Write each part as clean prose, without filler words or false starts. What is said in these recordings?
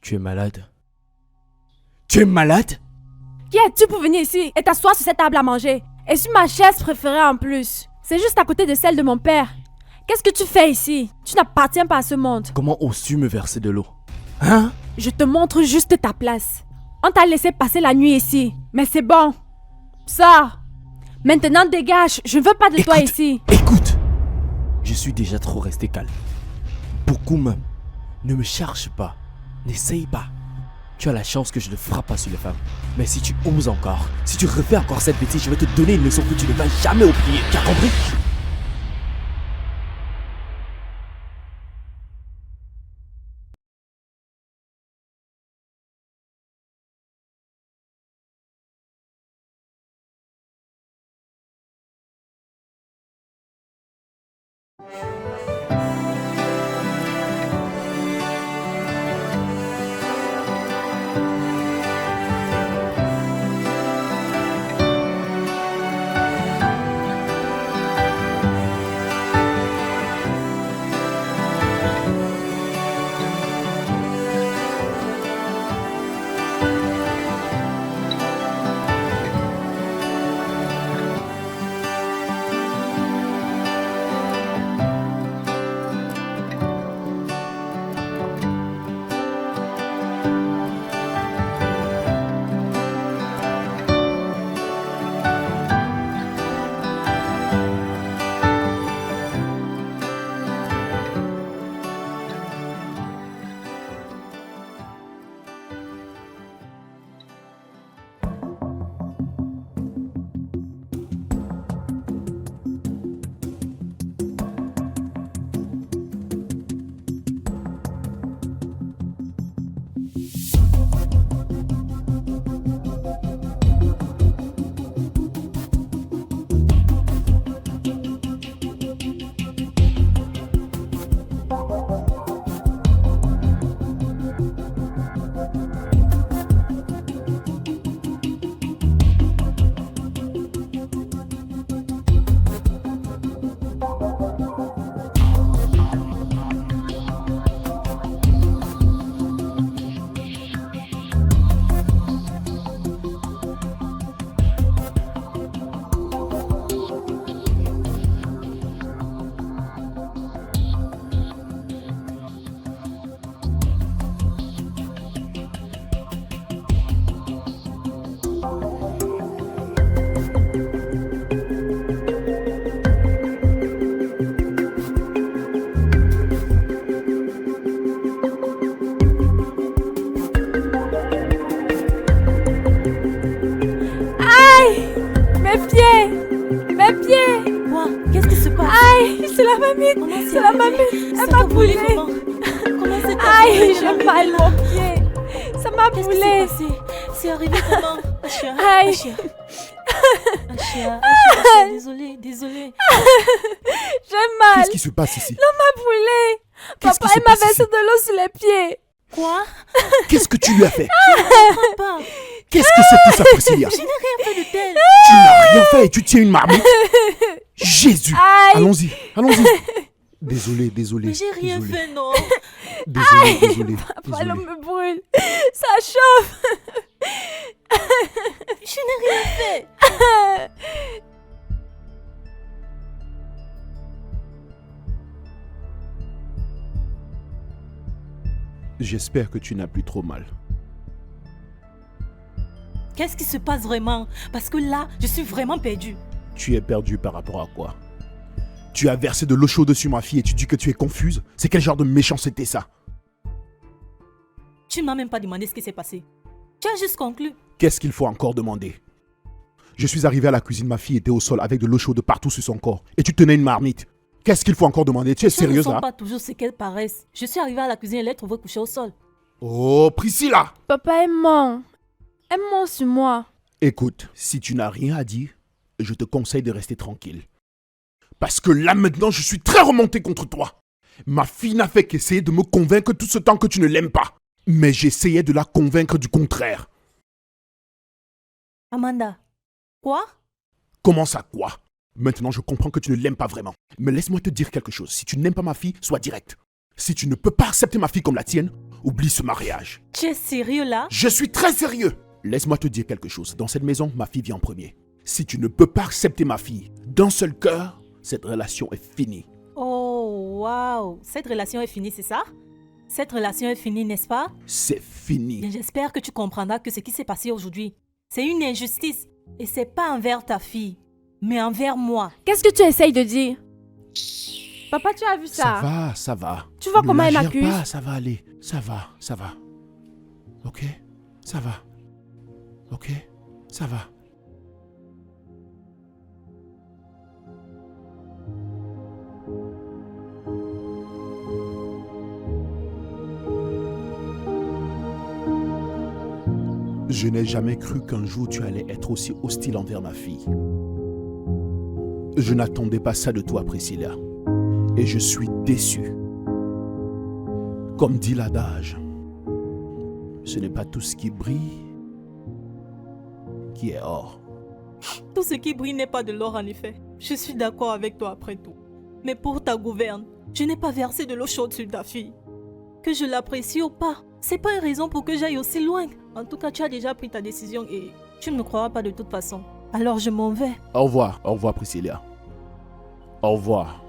Tu es malade? Tu es malade? Qui es-tu pour venir ici et t'asseoir sur cette table à manger? Et sur ma chaise préférée en plus. C'est juste à côté de celle de mon père. Qu'est-ce que tu fais ici? Tu n'appartiens pas à ce monde. Comment oses-tu me verser de l'eau? Hein? Je te montre juste ta place. On t'a laissé passer la nuit ici. Mais c'est bon. Sors. Maintenant dégage. Je ne veux pas de toi ici. Écoute. Je suis déjà trop resté calme. Beaucoup même. Ne me cherche pas. N'essaye pas. Tu as la chance que je ne frappe pas sur les femmes. Mais si tu oses encore, si tu refais encore cette bêtise, je vais te donner une leçon que tu ne vas jamais oublier. Tu as compris? Mes pieds. Quoi? Qu'est-ce qui se passe? Aïe, c'est la mamie. C'est la mamie. Elle m'a brûlé. Comment c'est passé? Aïe, j'ai mal mon pied. Ça m'a Qu'est-ce brûlé. qui s'est passé? C'est arrivé comment? Achia, Aïe. Achia, désolée. J'ai mal. Qu'est-ce qui se passe ici? L'eau m'a brûlé. Qu'est-ce Papa, qui se il m'a passe versé ici? de l'eau sur les pieds. Quoi? Qu'est-ce que tu lui as fait? Je ne comprends pas. Qu'est-ce que c'est tout ça, Priscilla? Je n'ai rien fait de tel. Tu n'as rien fait et tu tiens une marmite? Jésus! Aïe. Allons-y. Désolé. Mais j'ai rien fait, non. Désolé. Papa, l'eau me brûle. Ça chauffe. Je n'ai rien fait. J'espère que tu n'as plus trop mal. Qu'est-ce qui se passe vraiment? Parce que là, je suis vraiment perdue. Tu es perdu par rapport à quoi? Tu as versé de l'eau chaude sur ma fille et tu dis que tu es confuse? C'est quel genre de méchanceté ça? Tu ne m'as même pas demandé ce qui s'est passé. Tu as juste conclu. Qu'est-ce qu'il faut encore demander? Je suis arrivé à la cuisine, ma fille était au sol avec de l'eau chaude partout sur son corps. Et tu tenais une marmite. Qu'est-ce qu'il faut encore demander? Tu es Les choses ne sérieuse sont là? pas toujours ce qu'elles paraissent. Je suis arrivée à la cuisine et l'ai trouvée couchée au sol. Oh, Priscilla! Papa est mort. Elle ment sur moi. Écoute, si tu n'as rien à dire, je te conseille de rester tranquille. Parce que là maintenant, je suis très remonté contre toi. Ma fille n'a fait qu'essayer de me convaincre tout ce temps que tu ne l'aimes pas. Mais j'essayais de la convaincre du contraire. Amanda. Quoi? Comment ça, quoi? Maintenant, je comprends que tu ne l'aimes pas vraiment. Mais laisse-moi te dire quelque chose. Si tu n'aimes pas ma fille, sois direct. Si tu ne peux pas accepter ma fille comme la tienne, oublie ce mariage. Tu es sérieux là? Je suis très sérieux. Laisse-moi te dire quelque chose. Dans cette maison, ma fille vient en premier. Si tu ne peux pas accepter ma fille d'un seul cœur, cette relation est finie. Oh, waouh. Cette relation est finie, c'est ça? Cette relation est finie, n'est-ce pas? C'est fini. Et j'espère que tu comprendras que ce qui s'est passé aujourd'hui, c'est une injustice. Et c'est pas envers ta fille, mais envers moi. Qu'est-ce que tu essayes de dire? Papa, tu as vu ça? Ça va. Tu vois Ne comment elle la m'accuse? gère pas, ça va aller. Ça va. Ok? Ça va. Ok? Ça va. Je n'ai jamais cru qu'un jour tu allais être aussi hostile envers ma fille. Je n'attendais pas ça de toi, Priscilla. Et je suis déçu. Comme dit l'adage, ce n'est pas tout ce qui brille qui est or. Tout ce qui brille n'est pas de l'or en effet. Je suis d'accord avec toi après tout. Mais pour ta gouverne, je n'ai pas versé de l'eau chaude sur ta fille. Que je l'apprécie ou pas, c'est pas une raison pour que j'aille aussi loin. En tout cas, tu as déjà pris ta décision et tu ne me croiras pas de toute façon. Alors je m'en vais. Au revoir Priscilla. Au revoir.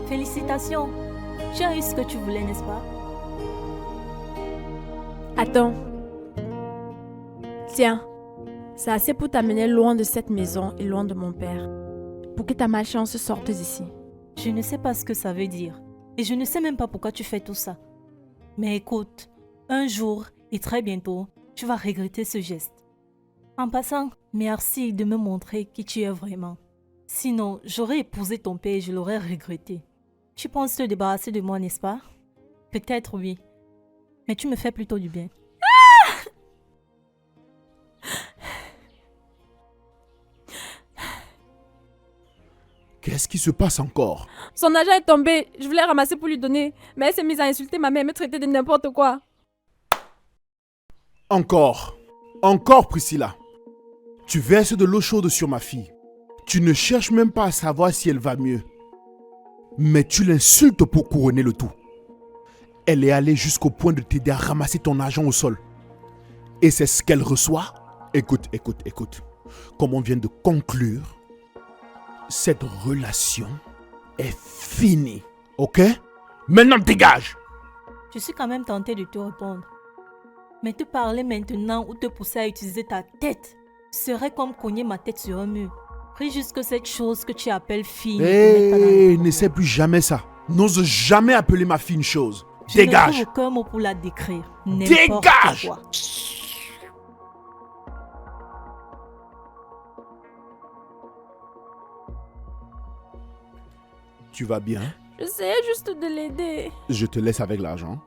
Félicitations. Tu as eu ce que tu voulais, n'est-ce pas? Attends. Tiens, c'est assez pour t'amener loin de cette maison et loin de mon père. Pour que ta malchance sorte d'ici. Je ne sais pas ce que ça veut dire. Et je ne sais même pas pourquoi tu fais tout ça. Mais écoute, un jour et très bientôt, tu vas regretter ce geste. En passant, merci de me montrer qui tu es vraiment. Sinon, j'aurais épousé ton père et je l'aurais regretté. Tu penses te débarrasser de moi, n'est-ce pas? Peut-être oui. Mais tu me fais plutôt du bien. Qu'est-ce qui se passe encore? Son argent est tombé. Je voulais ramasser pour lui donner. Mais elle s'est mise à insulter ma mère et me traiter de n'importe quoi. Encore, Priscilla. Tu verses de l'eau chaude sur ma fille. Tu ne cherches même pas à savoir si elle va mieux. Mais tu l'insultes pour couronner le tout. Elle est allée jusqu'au point de t'aider à ramasser ton argent au sol. Et c'est ce qu'elle reçoit? Écoute. Comme on vient de conclure, cette relation est finie. Ok? Maintenant dégage! Je suis quand même tentée de te répondre. Mais te parler maintenant ou te pousser à utiliser ta tête serait comme cogner ma tête sur un mur. Prie juste que cette chose que tu appelles fille ne te mette pas dans le cou. N'essaie plus jamais ça. N'ose jamais appeler ma fille une chose. Je ne Dégage! trouve aucun mot pour la décrire. Dégage! Quoi. Tu vas bien? J'essayais juste de l'aider. Je te laisse avec l'argent.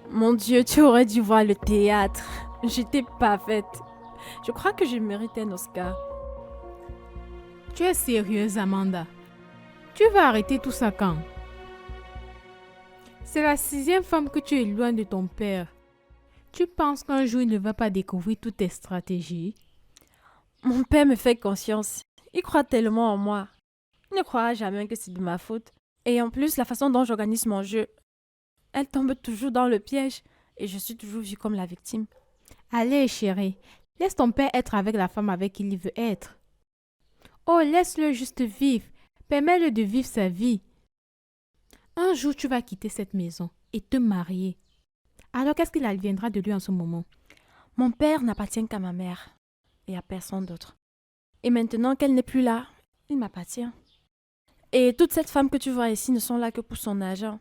Mon Dieu, tu aurais dû voir le théâtre. J'étais parfaite. Je crois que je méritais un Oscar. Tu es sérieuse, Amanda? Tu vas arrêter tout ça quand? C'est la 6e femme que tu éloignes de ton père. Tu penses qu'un jour il ne va pas découvrir toutes tes stratégies? Mon père me fait conscience. Il croit tellement en moi. Il ne croira jamais que c'est de ma faute. Et en plus, la façon dont j'organise mon jeu, elle tombe toujours dans le piège et je suis toujours vue comme la victime. Allez, chérie, laisse ton père être avec la femme avec qui il veut être. Oh, laisse-le juste vivre. Permets-le de vivre sa vie. Un jour, tu vas quitter cette maison et te marier. Alors, qu'est-ce qu'il adviendra de lui en ce moment? Mon père n'appartient qu'à ma mère et à personne d'autre. Et maintenant qu'elle n'est plus là, il m'appartient. Et toutes ces femmes que tu vois ici ne sont là que pour son argent.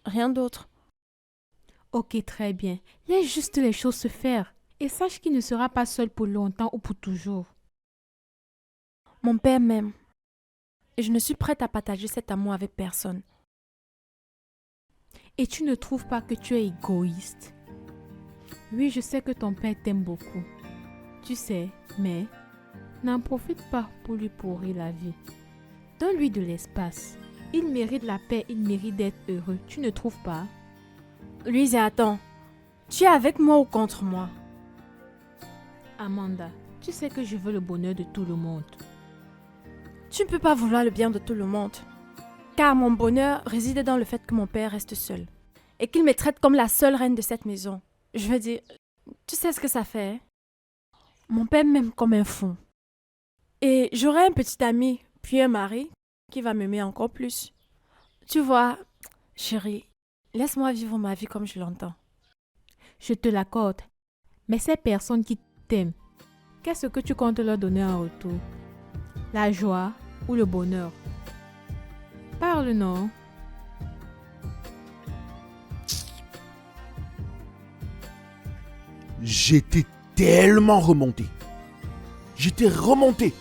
Rien d'autre. Ok, très bien. Laisse juste les choses se faire. Et sache qu'il ne sera pas seul pour longtemps ou pour toujours. Mon père m'aime. Et je ne suis prête à partager cet amour avec personne. Et tu ne trouves pas que tu es égoïste? Oui, je sais que ton père t'aime beaucoup. Tu sais, mais n'en profite pas pour lui pourrir la vie. Donne-lui de l'espace. Il mérite la paix, il mérite d'être heureux. Tu ne trouves pas? Louise, attends. Tu es avec moi ou contre moi? Amanda, tu sais que je veux le bonheur de tout le monde. Tu ne peux pas vouloir le bien de tout le monde. Car mon bonheur réside dans le fait que mon père reste seul. Et qu'il me traite comme la seule reine de cette maison. Je veux dire, tu sais ce que ça fait, hein? Mon père m'aime comme un fou. Et j'aurai un petit ami, puis un mari, qui va m'aimer encore plus. Tu vois, chérie, laisse-moi vivre ma vie comme je l'entends. Je te l'accorde. Mais ces personnes qui t'aiment, qu'est-ce que tu comptes leur donner en retour? La joie ou le bonheur? Parle, non? J'étais tellement remonté. J'étais remonté.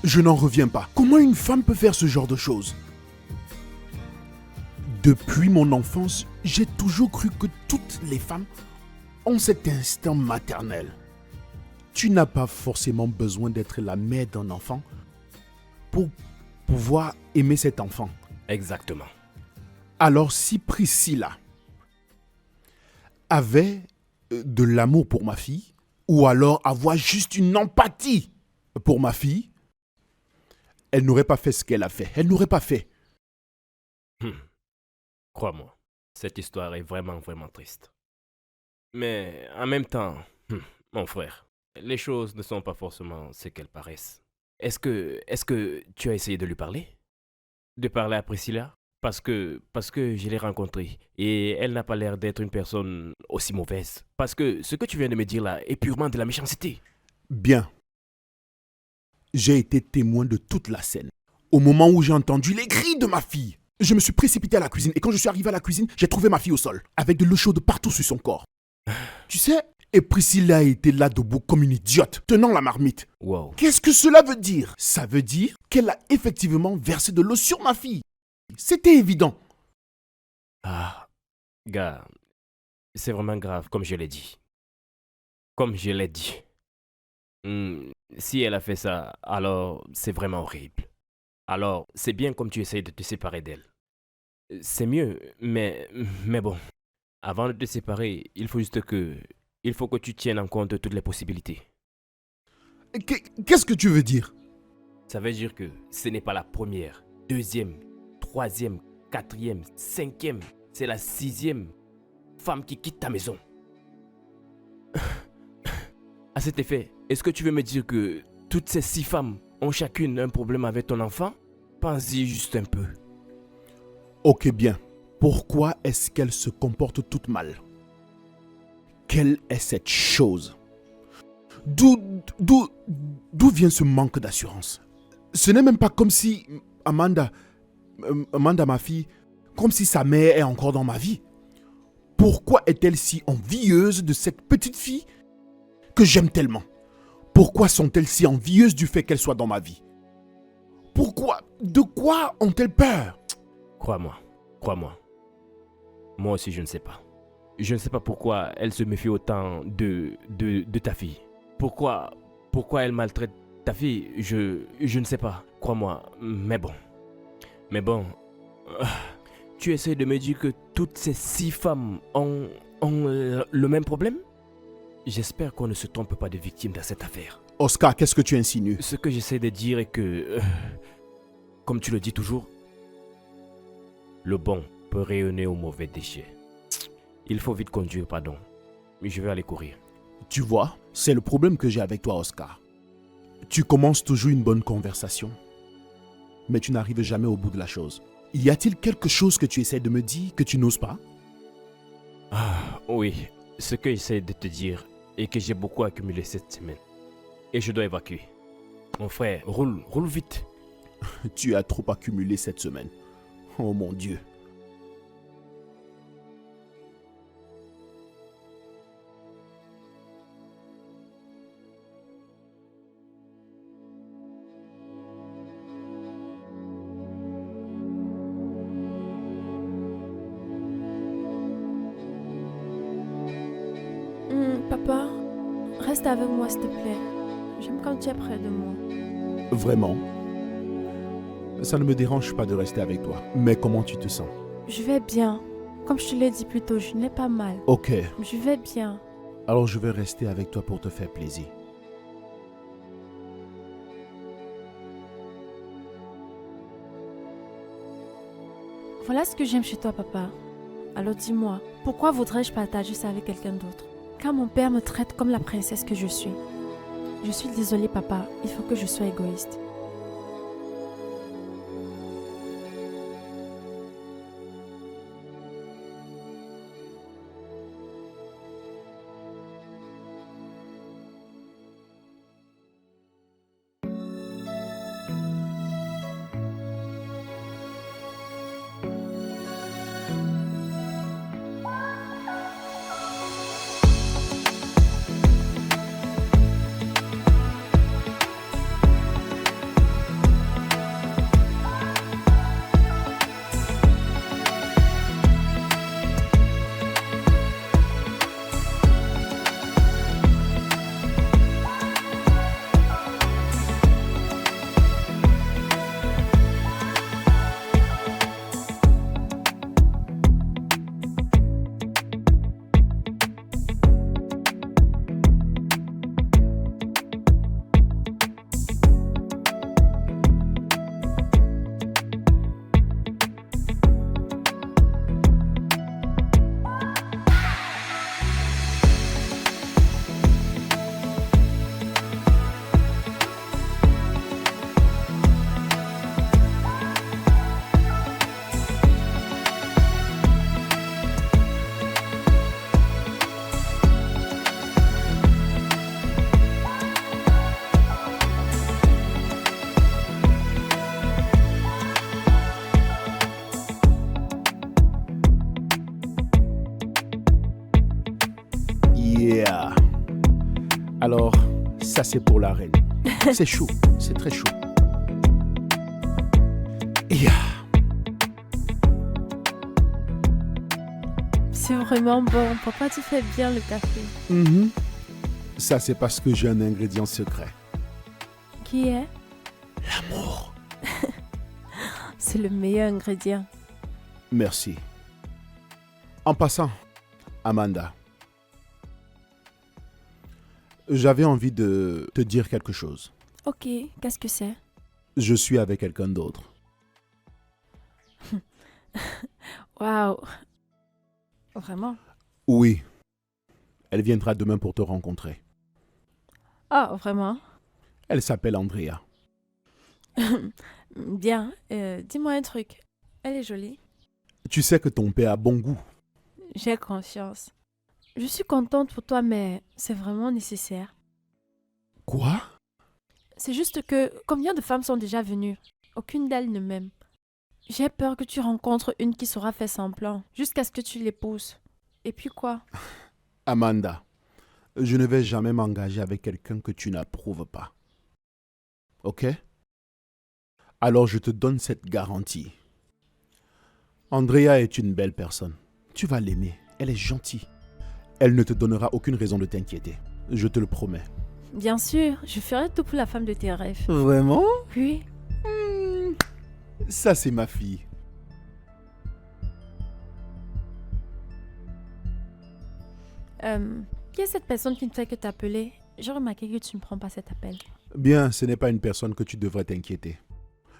Je n'en reviens pas. Comment une femme peut faire ce genre de choses? Depuis mon enfance, j'ai toujours cru que toutes les femmes ont cet instinct maternel. Tu n'as pas forcément besoin d'être la mère d'un enfant pour pouvoir aimer cet enfant. Exactement. Alors si Priscilla avait de l'amour pour ma fille, ou alors avoir juste une empathie pour ma fille, elle n'aurait pas fait ce qu'elle a fait. Elle n'aurait pas fait. Crois-moi, cette histoire est vraiment, vraiment triste. Mais en même temps, mon frère, les choses ne sont pas forcément ce qu'elles paraissent. Est-ce que tu as essayé de lui parler? De parler à Priscilla? Parce que je l'ai rencontrée et elle n'a pas l'air d'être une personne aussi mauvaise. Parce que ce que tu viens de me dire là est purement de la méchanceté. Bien. J'ai été témoin de toute la scène. Au moment où j'ai entendu les cris de ma fille, je me suis précipité à la cuisine et quand je suis arrivé à la cuisine, j'ai trouvé ma fille au sol, avec de l'eau chaude partout sur son corps. Tu sais, et Priscilla était là debout comme une idiote, tenant la marmite. Wow. Qu'est-ce que cela veut dire? Ça veut dire qu'elle a effectivement versé de l'eau sur ma fille. C'était évident. Ah, gars, c'est vraiment grave, comme je l'ai dit. Comme je l'ai dit. Si elle a fait ça, alors c'est vraiment horrible. Alors, c'est bien comme tu essayes de te séparer d'elle. C'est mieux, mais bon. Avant de te séparer, il faut que tu tiennes en compte toutes les possibilités. Qu'est-ce que tu veux dire? Ça veut dire que ce n'est pas la première, deuxième, troisième, quatrième, cinquième, c'est la sixième femme qui quitte ta maison. À cet effet, est-ce que tu veux me dire que toutes ces 6 femmes ont chacune un problème avec ton enfant? Pense-y juste un peu. Ok, bien. Pourquoi est-ce qu'elles se comportent toutes mal? Quelle est cette chose? D'où vient ce manque d'assurance? Ce n'est même pas comme si Amanda, ma fille, comme si sa mère est encore dans ma vie. Pourquoi est-elle si envieuse de cette petite fille que j'aime tellement? Pourquoi sont-elles si envieuses du fait qu'elle soit dans ma vie? Pourquoi? De quoi ont-elles peur? Crois-moi. Moi aussi, je ne sais pas. Je ne sais pas pourquoi elle se méfie autant de ta fille. Pourquoi elle maltraite ta fille, je ne sais pas. Crois-moi, mais bon. Tu essaies de me dire que toutes ces 6 femmes ont le même problème? J'espère qu'on ne se trompe pas de victime dans cette affaire. Oscar, qu'est-ce que tu insinues? Ce que j'essaie de dire est que, comme tu le dis toujours, le bon peut rayonner au mauvais déchet. Il faut vite conduire, pardon. Mais je vais aller courir. Tu vois, c'est le problème que j'ai avec toi, Oscar. Tu commences toujours une bonne conversation, mais tu n'arrives jamais au bout de la chose. Y a-t-il quelque chose que tu essaies de me dire que tu n'oses pas? Ah, oui, ce que j'essaie de te dire est que j'ai beaucoup accumulé cette semaine. Et je dois évacuer. Mon frère, roule vite. Tu as trop accumulé cette semaine. Oh mon Dieu. Papa, Reste avec moi, s'il te plaît. J'aime quand tu es près de moi. Vraiment? Ça ne me dérange pas de rester avec toi. Mais comment tu te sens? Je vais bien. Comme je te l'ai dit plus tôt, je n'ai pas mal. Ok, Je vais bien. alors je vais rester avec toi pour te faire plaisir. Voilà ce que j'aime chez toi, papa. Alors dis-moi, pourquoi voudrais-je partager ça avec quelqu'un d'autre? Quand mon père me traite comme la princesse que je suis. Je suis désolée, papa. Il faut que je sois égoïste. Yeah. Alors, ça c'est pour la reine. C'est chaud, c'est très chaud. Yeah. C'est vraiment bon. Papa, tu fais bien le café. Mhm. Ça c'est parce que j'ai un ingrédient secret. Qui est? L'amour. C'est le meilleur ingrédient. Merci. En passant, Amanda, j'avais envie de te dire quelque chose. Ok, qu'est-ce que c'est? Je suis avec quelqu'un d'autre. Waouh. Vraiment? Oui. Elle viendra demain pour te rencontrer. Oh, vraiment? Elle s'appelle Andrea. Bien. Dis-moi un truc. Elle est jolie. Tu sais que ton père a bon goût. J'ai confiance. Je suis contente pour toi, mais c'est vraiment nécessaire. Quoi? C'est juste que combien de femmes sont déjà venues? Aucune d'elles ne m'aime. J'ai peur que tu rencontres une qui saura faire semblant, jusqu'à ce que tu l'épouses. Et puis quoi? Amanda, je ne vais jamais m'engager avec quelqu'un que tu n'approuves pas. Ok? Alors je te donne cette garantie. Andrea est une belle personne. Tu vas l'aimer. Elle est gentille. Elle ne te donnera aucune raison de t'inquiéter. Je te le promets. Bien sûr, je ferai tout pour la femme de tes rêves. Vraiment? Oui. Ça, c'est ma fille. Qui est cette personne qui ne fait que t'appeler? J'ai remarqué que tu ne prends pas cet appel. Bien, ce n'est pas une personne que tu devrais t'inquiéter.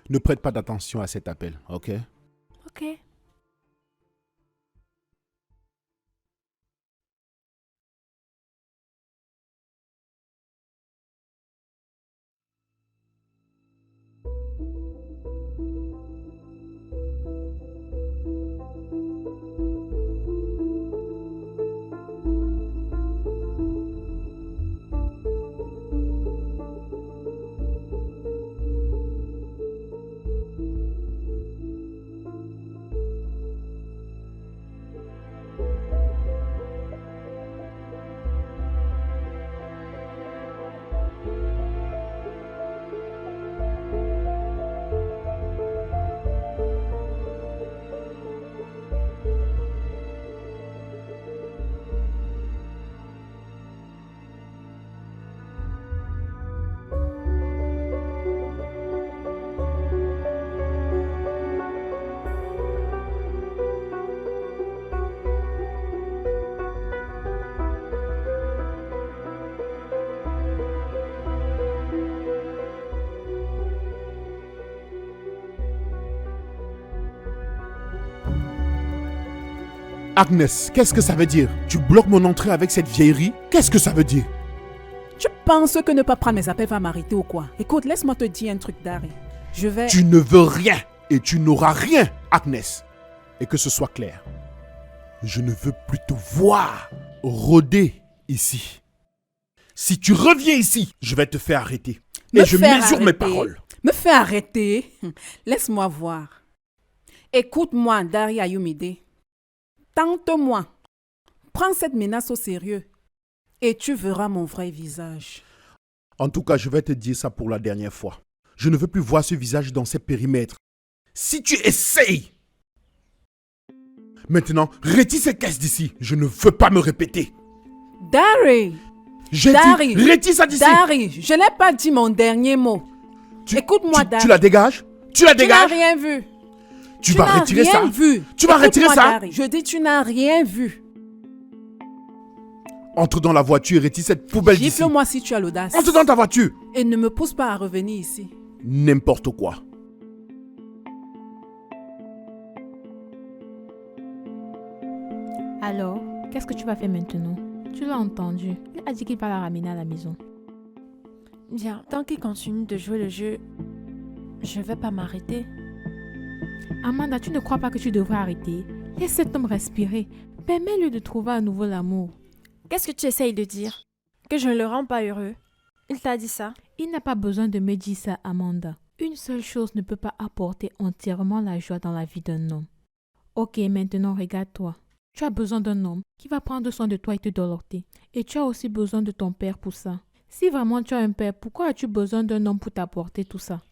Ne prête pas d'attention à cet appel, ok? Ok. Agnès, qu'est-ce que ça veut dire? Tu bloques mon entrée avec cette vieillerie? Qu'est-ce que ça veut dire? Tu penses que ne pas prendre mes appels va m'arrêter ou quoi? Écoute, laisse-moi te dire un truc, Dari. Je vais... Tu ne veux rien et tu n'auras rien, Agnès. Et que ce soit clair. Je ne veux plus te voir rôder ici. Si tu reviens ici, je vais te faire arrêter. Et je mesure mes paroles. Me fais arrêter. Laisse-moi voir. Écoute-moi, Dari Ayumide. Tente-moi. Prends cette menace au sérieux. Et tu verras mon vrai visage. En tout cas, je vais te dire ça pour la dernière fois. Je ne veux plus voir ce visage dans ces périmètres. Si tu essayes... Maintenant, retire ces caisses d'ici. Je ne veux pas me répéter. Dari! J'ai Dari! dit, retire ça d'ici. Dari, je n'ai pas dit mon dernier mot. Écoute-moi, Dari. Tu la dégages? Tu la Tu n'as dégages? rien vu. Tu vas n'as retirer rien ça? vu. Tu vas retirer Écoute-moi, ça? Dari, je dis tu n'as rien vu. Entre dans la voiture et retire cette poubelle d'ici. Gifle-moi si tu as l'audace. Entre dans ta voiture. Et ne me pousse pas à revenir ici. N'importe quoi. Alors, qu'est-ce que tu vas faire maintenant? Tu l'as entendu. Il a dit qu'il va la ramener à la maison. Bien, tant qu'il continue de jouer le jeu, je vais pas m'arrêter. Amanda, tu ne crois pas que tu devrais arrêter? Laisse cet homme respirer. Permets-lui de trouver à nouveau l'amour. Qu'est-ce que tu essayes de dire? Que je ne le rends pas heureux? Il t'a dit ça? Il n'a pas besoin de me dire ça, Amanda. Une seule chose ne peut pas apporter entièrement la joie dans la vie d'un homme. Ok, maintenant regarde-toi. Tu as besoin d'un homme qui va prendre soin de toi et te dorloter. Et tu as aussi besoin de ton père pour ça. Si vraiment tu as un père, pourquoi as-tu besoin d'un homme pour t'apporter tout ça?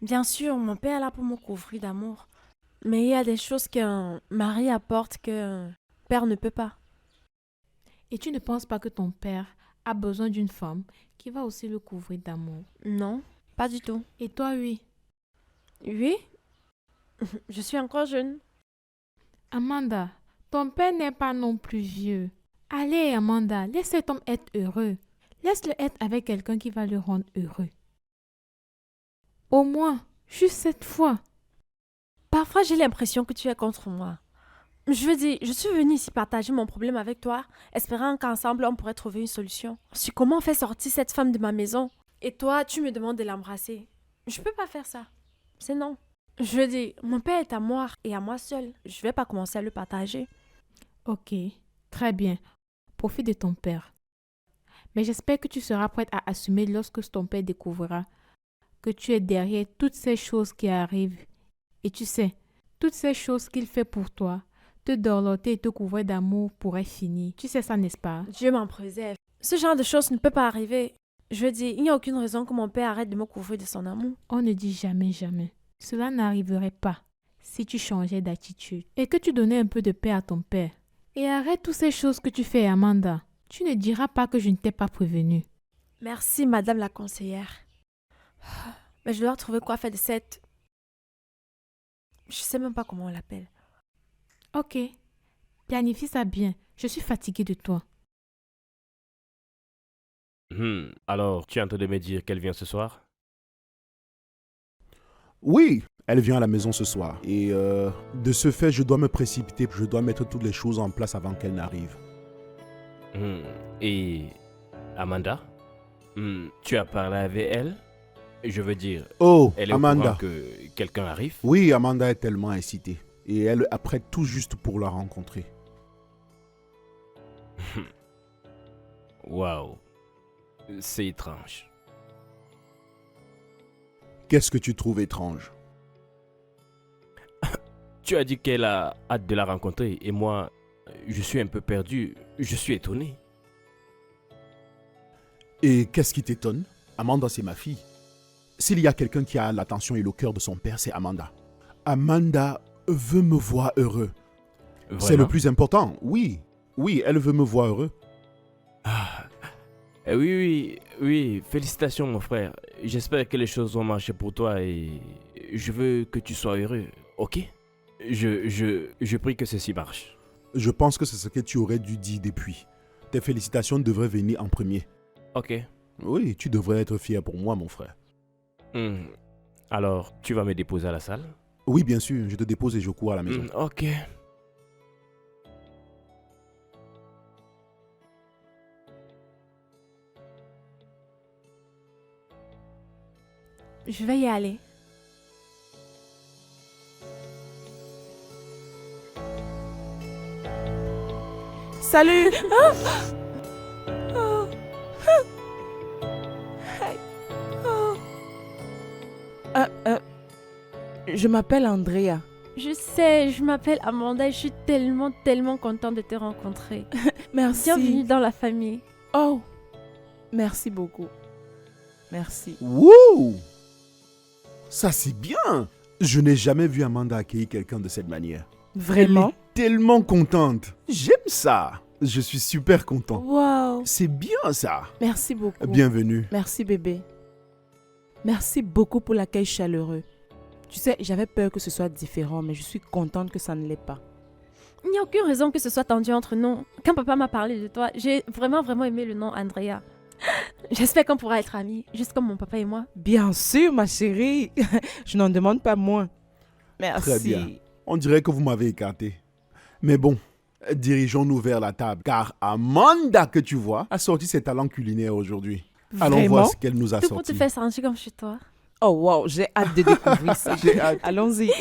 Bien sûr, mon père est là pour me couvrir d'amour. Mais il y a des choses qu'un mari apporte qu'un père ne peut pas. Et tu ne penses pas que ton père a besoin d'une femme qui va aussi le couvrir d'amour? Non, pas du tout. Et toi, oui. Oui? Je suis encore jeune. Amanda, ton père n'est pas non plus vieux. Allez, Amanda, laisse cet homme être heureux. Laisse-le être avec quelqu'un qui va le rendre heureux. Au moins, juste cette fois. Parfois, j'ai l'impression que tu es contre moi. Je veux dire, je suis venue ici partager mon problème avec toi, espérant qu'ensemble, on pourrait trouver une solution. Sur comment faire sortir cette femme de ma maison? Et toi, tu me demandes de l'embrasser. Je peux pas faire ça. C'est non. Je veux dire, mon père est à moi et à moi seul. Je vais pas commencer à le partager. Ok, très bien. Profite de ton père. Mais j'espère que tu seras prête à assumer lorsque ton père découvrira que tu es derrière toutes ces choses qui arrivent. Et tu sais, toutes ces choses qu'il fait pour toi, te dorloter et te couvrir d'amour pourraient finir. Tu sais ça, n'est-ce pas? Dieu m'en préserve. Ce genre de choses ne peut pas arriver. Je veux dire, il n'y a aucune raison que mon père arrête de me couvrir de son amour. On ne dit jamais, jamais. Cela n'arriverait pas si tu changeais d'attitude et que tu donnais un peu de paix à ton père. Et arrête toutes ces choses que tu fais, Amanda. Tu ne diras pas que je ne t'ai pas prévenue. Merci, madame la conseillère. Mais je dois trouver quoi faire de cette... Je sais même pas comment on l'appelle. Ok, planifie ça bien. Je suis fatiguée de toi. Alors, tu es en train de me dire qu'elle vient ce soir? Oui, elle vient à la maison ce soir. Et de ce fait, je dois me précipiter. Je dois mettre toutes les choses en place avant qu'elle n'arrive. Et Amanda? Tu as parlé avec elle? Je veux dire, Oh, elle est au Amanda. courant que quelqu'un arrive? Oui, Amanda est tellement incitée. Et elle apprête tout juste pour la rencontrer. Waouh, c'est étrange. Qu'est-ce que tu trouves étrange? Tu as dit qu'elle a hâte de la rencontrer et moi, je suis un peu perdu. Je suis étonné. Et qu'est-ce qui t'étonne? Amanda, c'est ma fille. S'il y a quelqu'un qui a l'attention et le cœur de son père, c'est Amanda. Amanda veut me voir heureux. C'est le Vraiment? plus important. Oui, oui, elle veut me voir heureux. Oui, félicitations mon frère. J'espère que les choses vont marcher pour toi et je veux que tu sois heureux, ok? Je prie que ceci marche. Je pense que c'est ce que tu aurais dû dire depuis. Tes félicitations devraient venir en premier. Ok. Oui, tu devrais être fier pour moi, mon frère. Alors, tu vas me déposer à la salle? Oui, bien sûr, je te dépose et je cours à la maison. Ok. Je vais y aller. Salut. Je m'appelle Andrea. Je sais, je m'appelle Amanda et je suis tellement, tellement contente de te rencontrer. Merci. Bienvenue dans la famille. Oh, merci beaucoup. Merci. Wouh! Ça, c'est bien. Je n'ai jamais vu Amanda accueillir quelqu'un de cette manière. Vraiment? Tellement contente. J'aime ça. Je suis super content. Wow. C'est bien ça. Merci beaucoup. Bienvenue. Merci bébé. Merci beaucoup pour l'accueil chaleureux. Tu sais, j'avais peur que ce soit différent, mais je suis contente que ça ne l'est pas. Il n'y a aucune raison que ce soit tendu entre nous. Quand papa m'a parlé de toi, j'ai vraiment, vraiment aimé le nom Andrea. J'espère qu'on pourra être amis, juste comme mon papa et moi. Bien sûr, ma chérie. Je n'en demande pas moins. Merci. Très bien. On dirait que vous m'avez écarté. Mais bon, dirigeons-nous vers la table, car Amanda, que tu vois, a sorti ses talents culinaires aujourd'hui. Allons Vraiment? voir ce qu'elle nous a Tout pour te sorti. faire sentir comme chez toi. Oh wow, j'ai hâte de découvrir ça. J'ai hâte. Allons-y.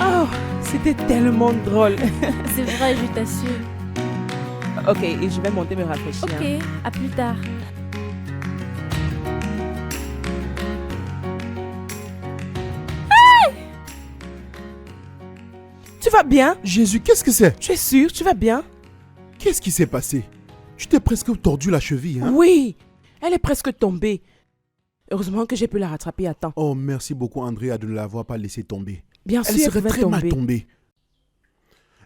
Oh, c'était tellement drôle. C'est vrai, je t'assure. Ok, et je vais monter me rafraîchir. Ok, à plus tard. Tu vas bien? Jésus, qu'est-ce que c'est? Tu es sûr? Tu vas bien? Qu'est-ce qui s'est passé? Tu t'es presque tordu la cheville, hein? Oui, elle est presque tombée. Heureusement que j'ai pu la rattraper à temps. Oh, merci beaucoup, Andrea, de ne l'avoir pas laissé tomber. Bien Elle sûr, serait pouvait très mal tomber. tombée.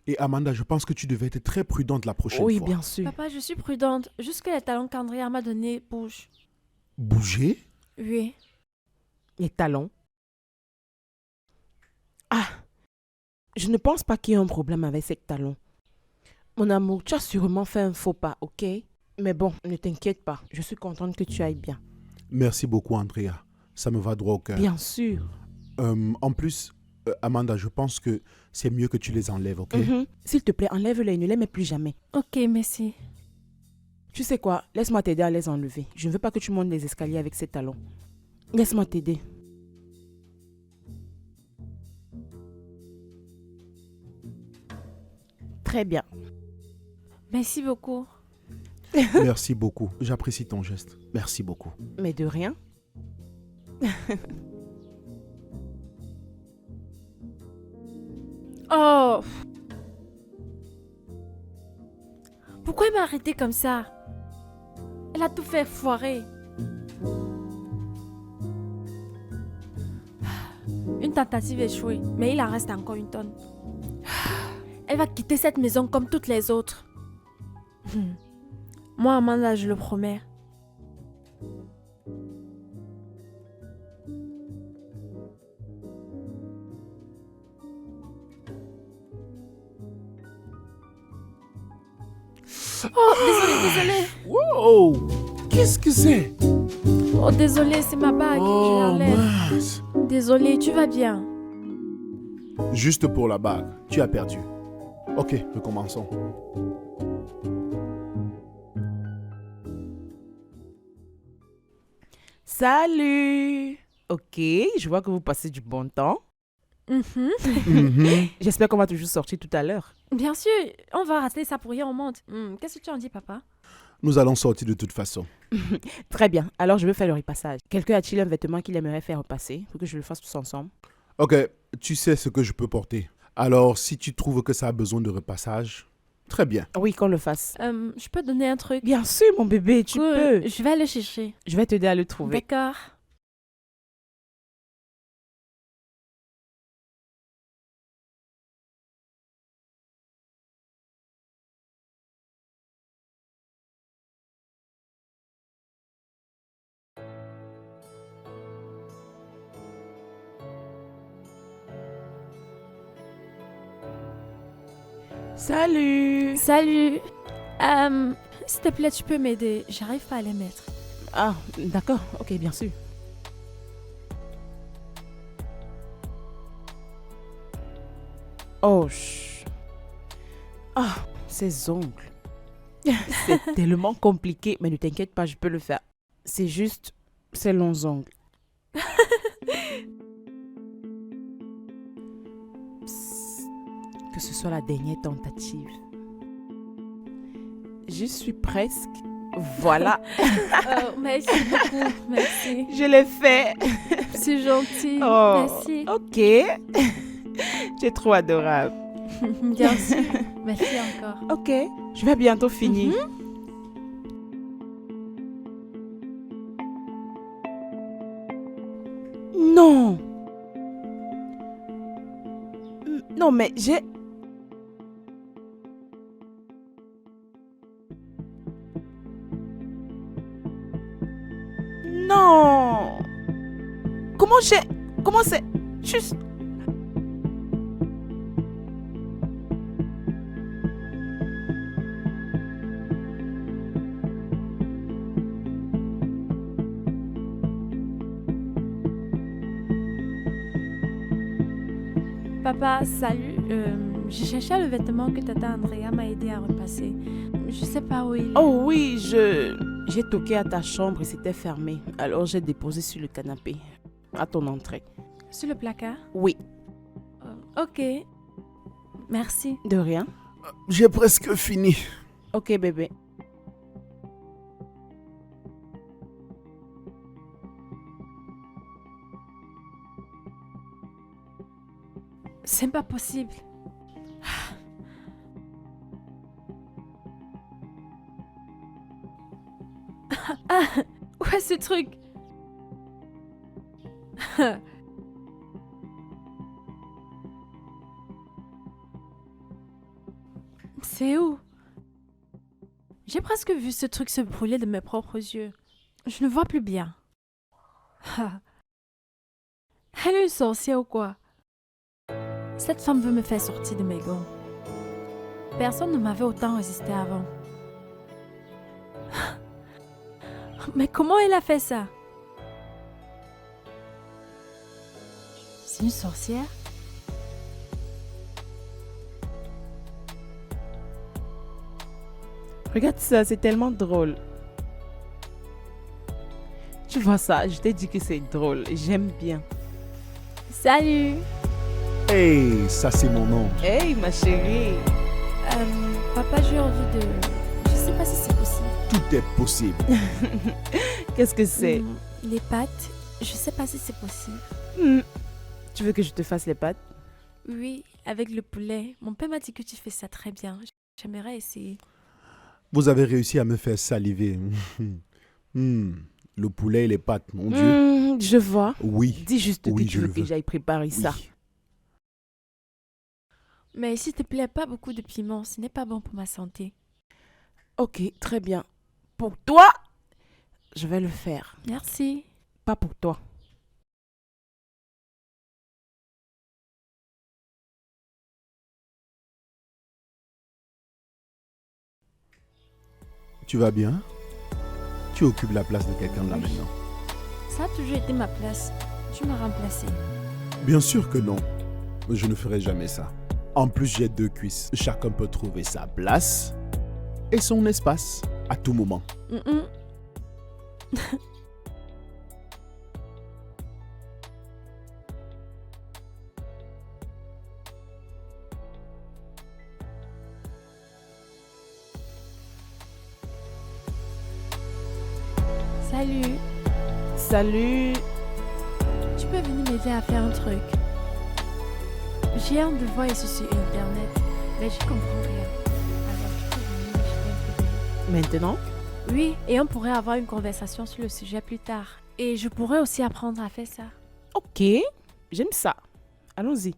Et Amanda, je pense que tu devais être très prudente la prochaine Oui, fois. bien sûr. Papa, je suis prudente. Jusque les talons qu'Andrea m'a donnés bougent. Bouger? Oui. Les talons. Ah, je ne pense pas qu'il y ait un problème avec ces talons. Mon amour, tu as sûrement fait un faux pas, ok? Mais bon, ne t'inquiète pas. Je suis contente que tu ailles bien. Merci beaucoup, Andrea. Ça me va droit au cœur. Bien sûr. En plus, Amanda, je pense que c'est mieux que tu les enlèves, ok? Mhm. S'il te plaît, enlève-les et ne les mets plus jamais. Ok, merci. Tu sais quoi? Laisse-moi t'aider à les enlever. Je ne veux pas que tu montes les escaliers avec ces talons. Laisse-moi t'aider. Très bien. Merci beaucoup. Merci beaucoup. J'apprécie ton geste. Merci beaucoup. Mais de rien. Oh! Pourquoi elle m'a arrêté comme ça? Elle a tout fait foirer. Une tentative échouée, mais il en reste encore une tonne. Elle va quitter cette maison comme toutes les autres. Moi, Amanda, je le promets. Oh, désolé. Wow! Qu'est-ce que c'est? Oh, désolé, c'est ma bague. Je Oh, l'enlève. mince. Désolé, tu vas bien. Juste pour la bague, tu as perdu. Ok, recommençons. Salut! Ok, je vois que vous passez du bon temps. Mhm. Mhm. J'espère qu'on va toujours sortir tout à l'heure. Bien sûr, on va rater ça pour rien au monde. Qu'est-ce que tu en dis, papa? Nous allons sortir de toute façon. Très bien, alors je vais faire le repassage. Quelqu'un a-t-il un vêtement qu'il aimerait faire repasser pour que je le fasse tous ensemble? Ok, tu sais ce que je peux porter. Alors, si tu trouves que ça a besoin de repassage, Très bien. Oui, qu'on le fasse. Je peux te donner un truc? Bien sûr, mon bébé, tu Cool, peux. je vais aller chercher. Je vais t'aider à le trouver. D'accord. Salut. Salut. S'il te plaît, tu peux m'aider. J'arrive pas à les mettre. Ah, d'accord. Ok, bien sûr. Oh, chut. Ah, ces ongles. C'est tellement compliqué. Mais ne t'inquiète pas, je peux le faire. C'est juste ces longs ongles. Psst. Que ce soit la dernière tentative. Je suis presque. Voilà. Oh, merci beaucoup. Merci. Je l'ai fait. C'est gentil. Oh, Merci. ok. Tu es trop adorable. Bien sûr. Merci encore. Ok, je vais bientôt finir. Non. Non, mais j'ai... Non. Comment j'ai... Comment c'est... Juste... Papa, salut. J'ai cherché le vêtement que tata Andrea m'a aidé à repasser. Je sais pas où il est. Oh oui, j'ai toqué à ta chambre et c'était fermé. Alors j'ai déposé sur le canapé, à ton entrée. Sur le placard? Oui, Ok. Merci. de rien. J'ai presque fini. Ok, bébé. C'est pas possible. Ah, où est ce truc? C'est où? J'ai presque vu ce truc se brûler de mes propres yeux. Je ne vois plus bien. Ah. Elle est une sorcière ou quoi? Cette femme veut me faire sortir de mes gonds. Personne ne m'avait autant résisté avant. Mais comment elle a fait ça? C'est une sorcière? Regarde ça, c'est tellement drôle. Tu vois ça, je t'ai dit que c'est drôle. J'aime bien. Salut! Hey, ça c'est mon nom. Hey, ma chérie. Papa, j'ai envie de... Je sais pas si c'est possible. Tout est possible. Qu'est-ce que c'est? Les pâtes, je sais pas si c'est possible. Tu veux que je te fasse les pâtes? Oui, avec le poulet. Mon père m'a dit que tu fais ça très bien. J'aimerais essayer. Vous avez réussi à me faire saliver. Le poulet et les pâtes, mon Dieu. Je vois. Oui. Dis juste Oui, que tu je veux le que veux. j'aille préparer ça. Oui. Mais s'il te plaît, pas beaucoup de piment. Ce n'est pas bon pour ma santé. Ok, très bien. Pour toi, je vais le faire. Merci. Pas pour toi. Tu vas bien? Tu occupes la place de quelqu'un là Oui. maintenant. Ça a toujours été ma place. Tu m'as remplacé. Bien sûr que non. Je ne ferai jamais ça. En plus, j'ai 2 cuisses. Chacun peut trouver sa place et son espace à tout moment. Salut. Salut. Tu peux venir m'aider à faire un truc. J'ai hâte de voir ici sur Internet, mais je comprends rien. Maintenant? Oui, et on pourrait avoir une conversation sur le sujet plus tard. Et je pourrais aussi apprendre à faire ça. Ok, j'aime ça. Allons-y.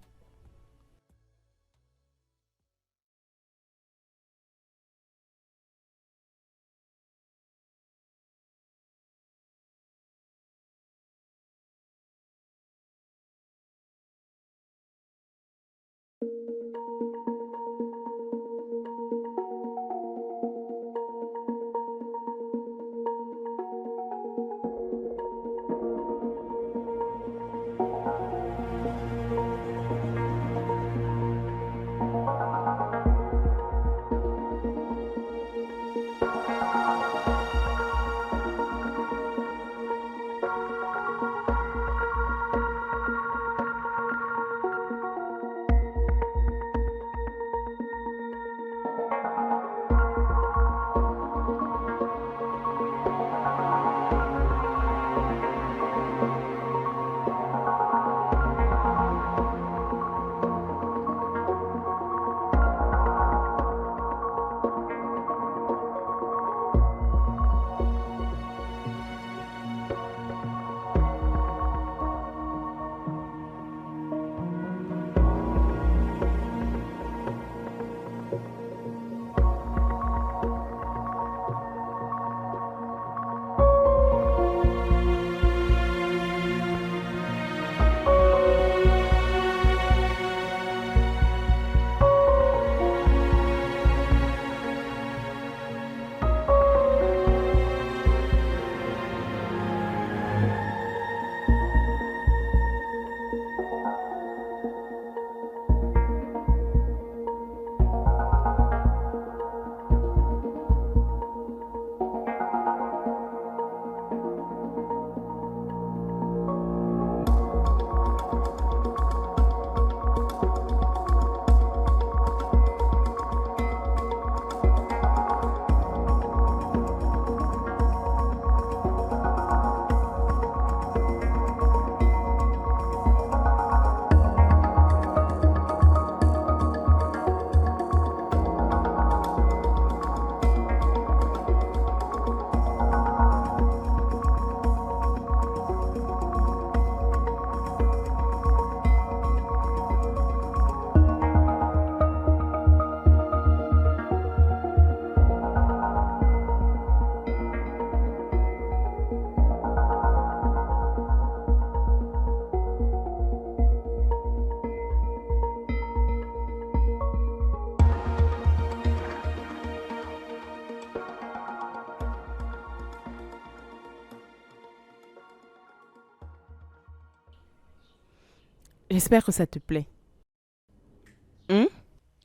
J'espère que ça te plaît.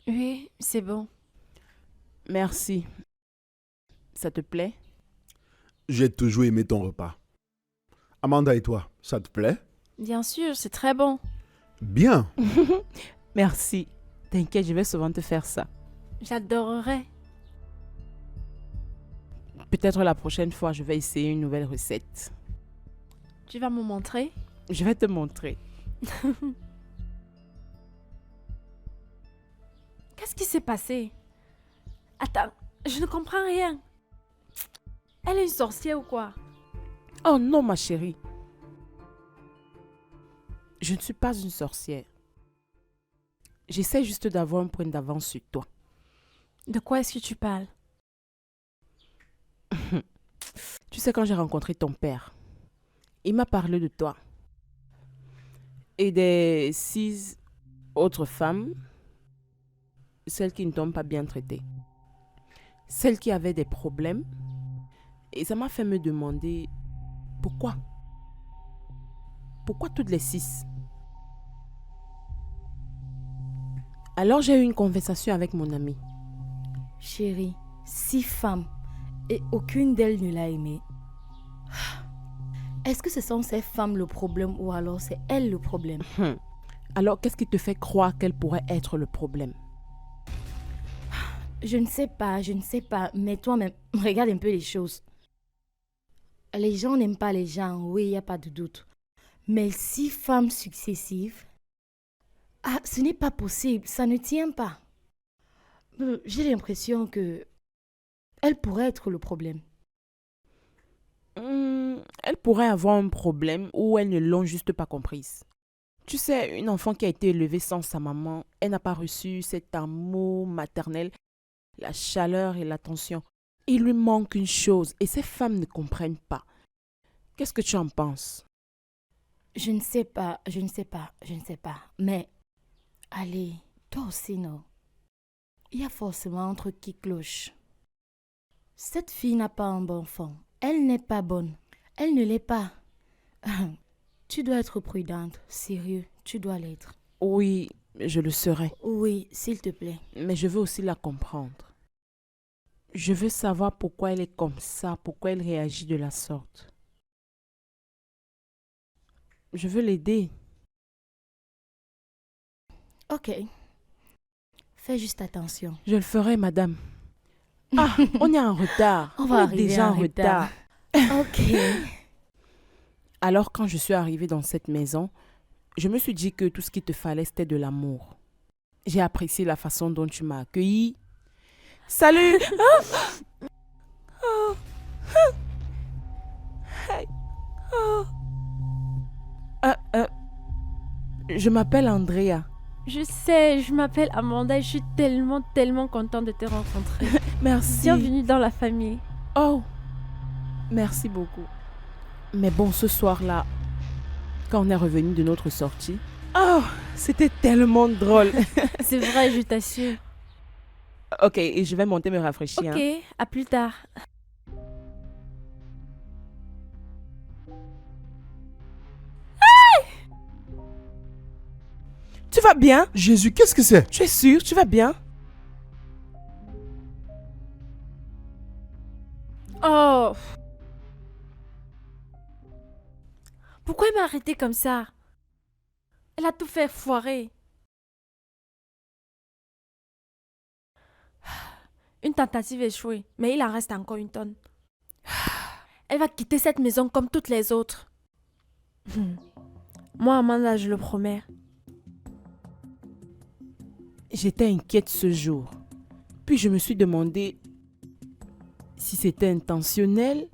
Oui, c'est bon. Merci. Ça te plaît? J'ai toujours aimé ton repas. Amanda et toi, ça te plaît? Bien sûr, c'est très bon. Bien. Merci. T'inquiète, je vais souvent te faire ça. J'adorerais. Peut-être la prochaine fois, je vais essayer une nouvelle recette. Tu vas me montrer? Je vais te montrer. Qu'est-ce qui s'est passé? Attends, je ne comprends rien. Elle est une sorcière ou quoi? Oh non, ma chérie. Je ne suis pas une sorcière. J'essaie juste d'avoir un point d'avance sur toi. De quoi est-ce que tu parles? Tu sais, quand j'ai rencontré ton père, il m'a parlé de toi. Et des 6 autres femmes, celles qui ne t'ont pas bien traitée. Celles qui avaient des problèmes. Et ça m'a fait me demander pourquoi. Pourquoi toutes les 6? Alors j'ai eu une conversation avec mon ami. Chérie, 6 femmes et aucune d'elles ne l'a aimé. Est-ce que ce sont ces femmes le problème ou alors c'est elles le problème? Alors qu'est-ce qui te fait croire qu'elle pourrait être le problème? Je ne sais pas, mais toi-même, regarde un peu les choses. Les gens n'aiment pas les gens, oui, il n'y a pas de doute. Mais 6 femmes successives, ce n'est pas possible, ça ne tient pas. J'ai l'impression que Elle pourrait être le problème. Elle pourrait avoir un problème ou elles ne l'ont juste pas comprise. Tu sais, une enfant qui a été élevée sans sa maman, elle n'a pas reçu cet amour maternel, la chaleur et l'attention. Il lui manque une chose et ces femmes ne comprennent pas. Qu'est-ce que tu en penses? Je ne sais pas. Mais, allez, toi aussi, non. Il y a forcément un truc qui cloche. Cette fille n'a pas un bon fond. Elle n'est pas bonne. Elle ne l'est pas. Tu dois être prudente. Sérieux, tu dois l'être. Oui, je le serai. Oui, s'il te plaît. Mais je veux aussi la comprendre. Je veux savoir pourquoi elle est comme ça, pourquoi elle réagit de la sorte. Je veux l'aider. Ok. Fais juste attention. Je le ferai, madame. Ah, on est en retard. On va est arriver déjà en retard. Ok. Alors, quand je suis arrivée dans cette maison, je me suis dit que tout ce qu'il te fallait, c'était de l'amour. J'ai apprécié la façon dont tu m'as accueillie. Salut! Je m'appelle Andrea. Je sais, je m'appelle Amanda et je suis tellement, tellement contente de te rencontrer. Merci. Bienvenue dans la famille. Oh, merci beaucoup. Mais bon, ce soir-là, quand on est revenu de notre sortie, oh, c'était tellement drôle. C'est vrai, je t'assure. Ok, et je vais monter me rafraîchir. Ok, à plus tard. Tu vas bien? Jésus, qu'est-ce que c'est? Tu es sûr? Tu vas bien? Oh! Pourquoi elle m'a arrêté comme ça? Elle a tout fait foirer. Une tentative échouée, mais il en reste encore une tonne. Elle va quitter cette maison comme toutes les autres. Moi, Amanda, je le promets. J'étais inquiète ce jour. Puis je me suis demandé si c'était intentionnel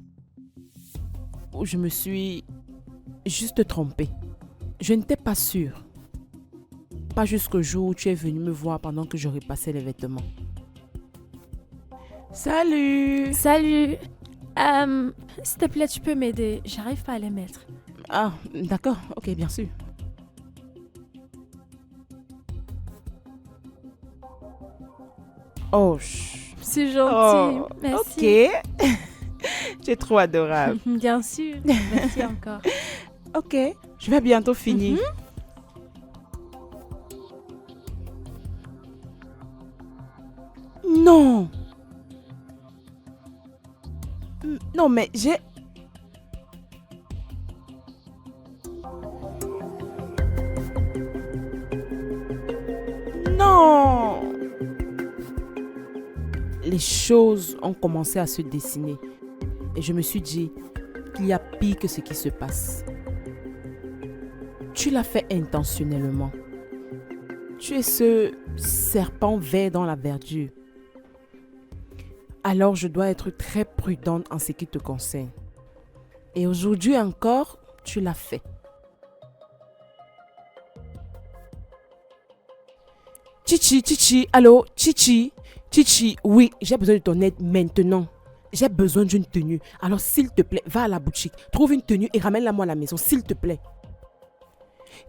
ou je me suis juste trompée. Je n'étais pas sûre. Pas jusqu'au jour où tu es venu me voir pendant que je repassais les vêtements. Salut! Salut! S'il te plaît, tu peux m'aider. J'arrive pas à les mettre. Ah, d'accord. Ok, bien sûr. Oh, C'est gentil. oh, Merci. ok. Tu es trop adorable. Bien sûr. Merci encore. Ok, je vais bientôt finir. Non. Non, mais j'ai... Non. Les choses ont commencé à se dessiner. Et je me suis dit qu'il y a pire que ce qui se passe. Tu l'as fait intentionnellement. Tu es ce serpent vert dans la verdure. Alors je dois être très prudente en ce qui te concerne. Et aujourd'hui encore, tu l'as fait. Chichi, allô, Chichi, oui, j'ai besoin de ton aide maintenant. J'ai besoin d'une tenue. Alors s'il te plaît, va à la boutique, trouve une tenue et ramène-la moi à la maison, s'il te plaît.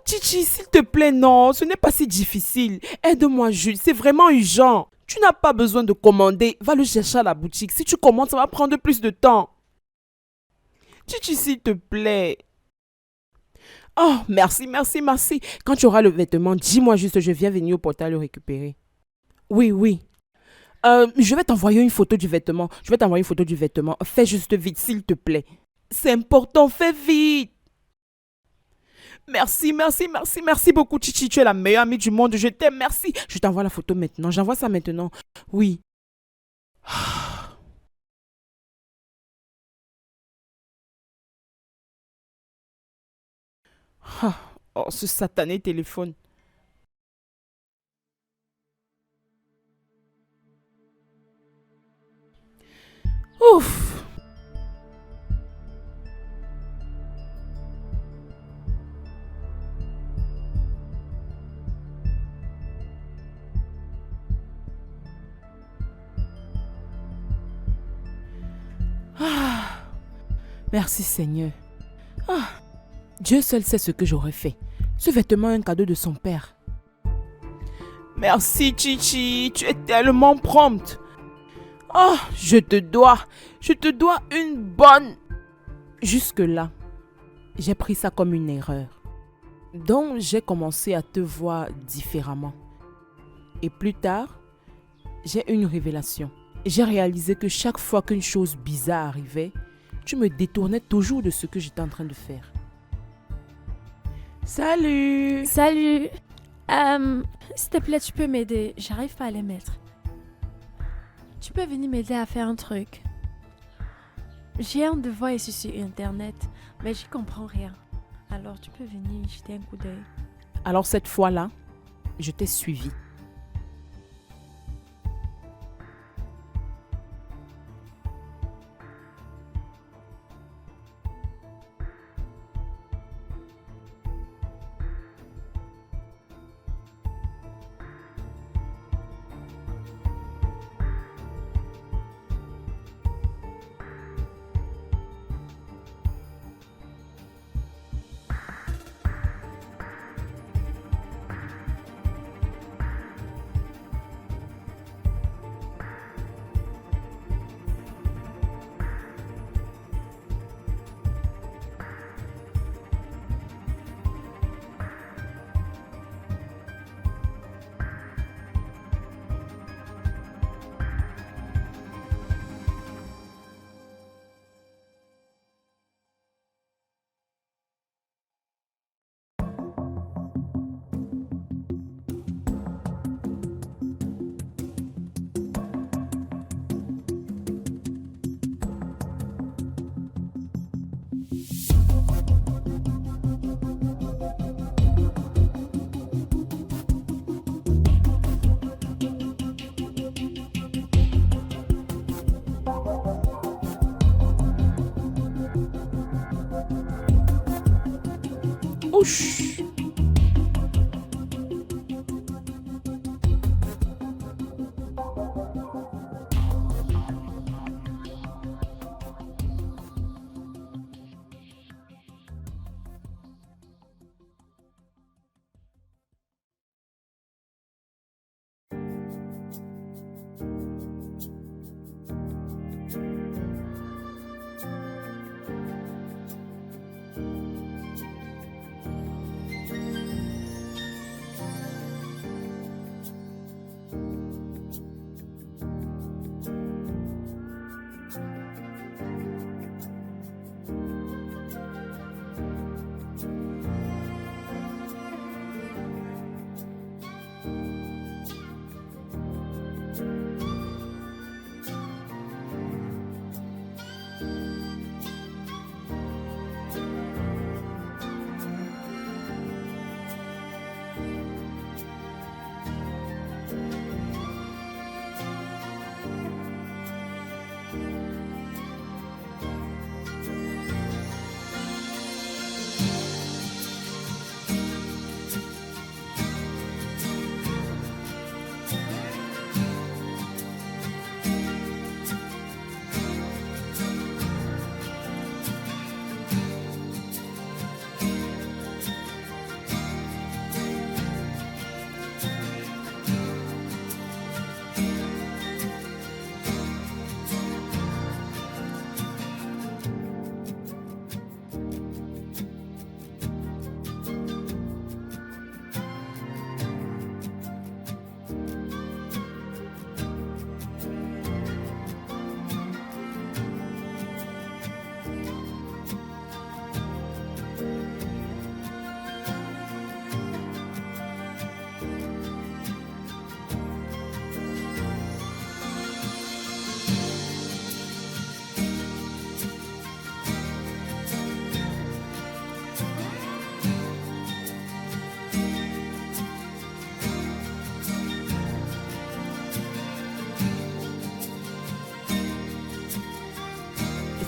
Chichi, s'il te plaît, non, ce n'est pas si difficile. Aide-moi, Jules, c'est vraiment urgent. Tu n'as pas besoin de commander, va le chercher à la boutique. Si tu commandes, ça va prendre plus de temps. Chichi, s'il te plaît. Oh, merci. Quand tu auras le vêtement, dis-moi juste, je viens venir au portail le récupérer. Oui. Je vais t'envoyer une photo du vêtement. Fais juste vite, s'il te plaît. C'est important, fais vite. Merci beaucoup, Chichi. Tu es la meilleure amie du monde. Je t'aime, merci. Je t'envoie la photo maintenant. J'envoie ça maintenant. Oui. Oh, ce satané téléphone. Merci Seigneur. Dieu seul sait ce que j'aurais fait. Ce vêtement est un cadeau de son père. Merci Chichi, tu es tellement prompte. Je te dois une bonne. Jusque-là, j'ai pris ça comme une erreur. Donc j'ai commencé à te voir différemment. Et plus tard, j'ai eu une révélation. J'ai réalisé que chaque fois qu'une chose bizarre arrivait, tu me détournais toujours de ce que j'étais en train de faire. Salut! Salut. S'il te plaît, tu peux m'aider. J'arrive pas à les mettre. Tu peux venir m'aider à faire un truc. J'ai un devoir ici sur Internet, mais j'y comprends rien. Alors, tu peux venir jeter un coup d'œil. Alors cette fois-là, je t'ai suivi. Ouch!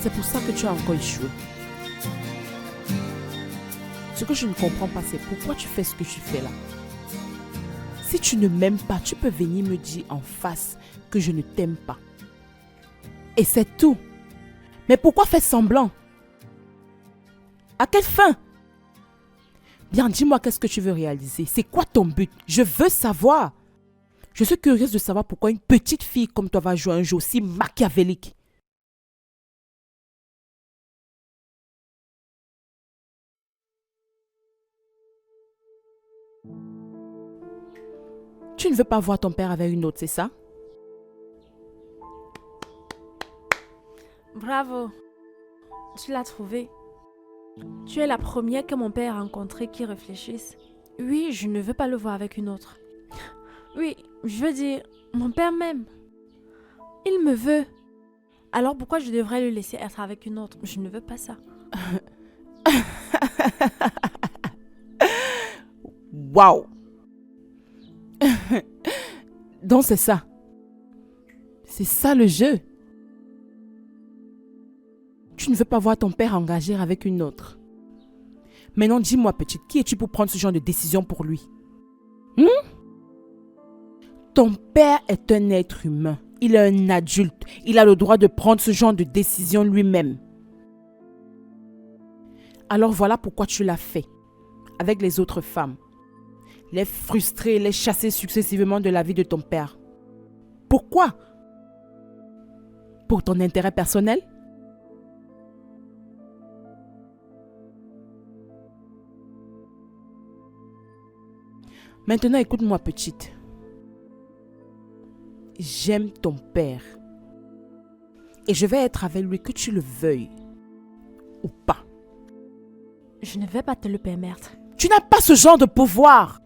C'est pour ça que tu as encore échoué. Ce que je ne comprends pas, c'est pourquoi tu fais ce que tu fais là. Si tu ne m'aimes pas, tu peux venir me dire en face que je ne t'aime pas. Et c'est tout. Mais pourquoi faire semblant? À quelle fin? Bien, dis-moi qu'est-ce que tu veux réaliser. C'est quoi ton but? Je veux savoir. Je suis curieuse de savoir pourquoi une petite fille comme toi va jouer un jeu aussi machiavélique. Tu ne veux pas voir ton père avec une autre, c'est ça? Bravo. Tu l'as trouvé. Tu es la première que mon père a rencontrée qui réfléchisse. Oui, je ne veux pas le voir avec une autre. Oui, je veux dire, mon père m'aime. Il me veut. Alors pourquoi je devrais le laisser être avec une autre? Je ne veux pas ça. Waouh! Donc c'est ça. C'est ça le jeu. Tu ne veux pas voir ton père engagé avec une autre. Maintenant, dis-moi, petite, qui es-tu pour prendre ce genre de décision pour lui? Ton père est un être humain. Il est un adulte. Il a le droit de prendre ce genre de décision lui-même. Alors voilà pourquoi tu l'as fait. Avec les autres femmes. Les frustrer, les chasser successivement de la vie de ton père. Pourquoi? Pour ton intérêt personnel? Maintenant, écoute-moi, petite. J'aime ton père. Et je vais être avec lui, que tu le veuilles ou pas. Je ne vais pas te le permettre. Tu n'as pas ce genre de pouvoir.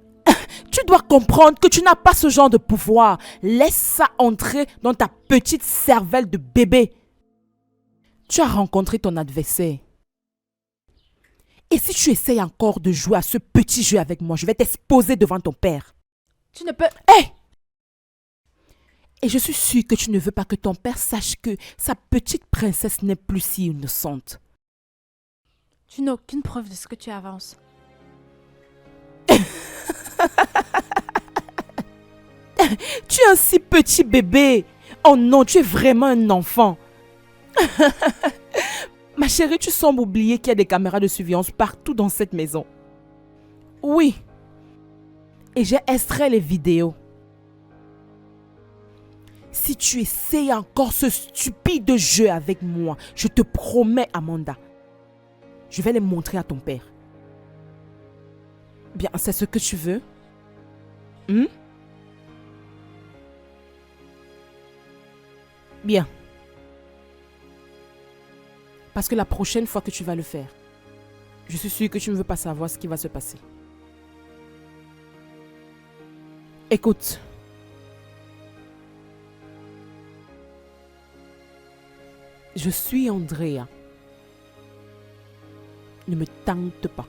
Tu dois comprendre que tu n'as pas ce genre de pouvoir. Laisse ça entrer dans ta petite cervelle de bébé. Tu as rencontré ton adversaire. Et si tu essayes encore de jouer à ce petit jeu avec moi, je vais t'exposer devant ton père. Tu ne peux... Hé! Et je suis sûre que tu ne veux pas que ton père sache que sa petite princesse n'est plus si innocente. Tu n'as aucune preuve de ce que tu avances. Tu es un si petit bébé. Oh non, tu es vraiment un enfant. Ma chérie, tu sembles oublier qu'il y a des caméras de surveillance partout dans cette maison. Oui. Et j'ai extrait les vidéos. Si tu essayes encore ce stupide jeu avec moi, je te promets, Amanda, je vais les montrer à ton père. Bien, c'est ce que tu veux? Bien. Parce que la prochaine fois que tu vas le faire, je suis sûre que tu ne veux pas savoir ce qui va se passer. Écoute. Je suis Andrea. Ne me tente pas.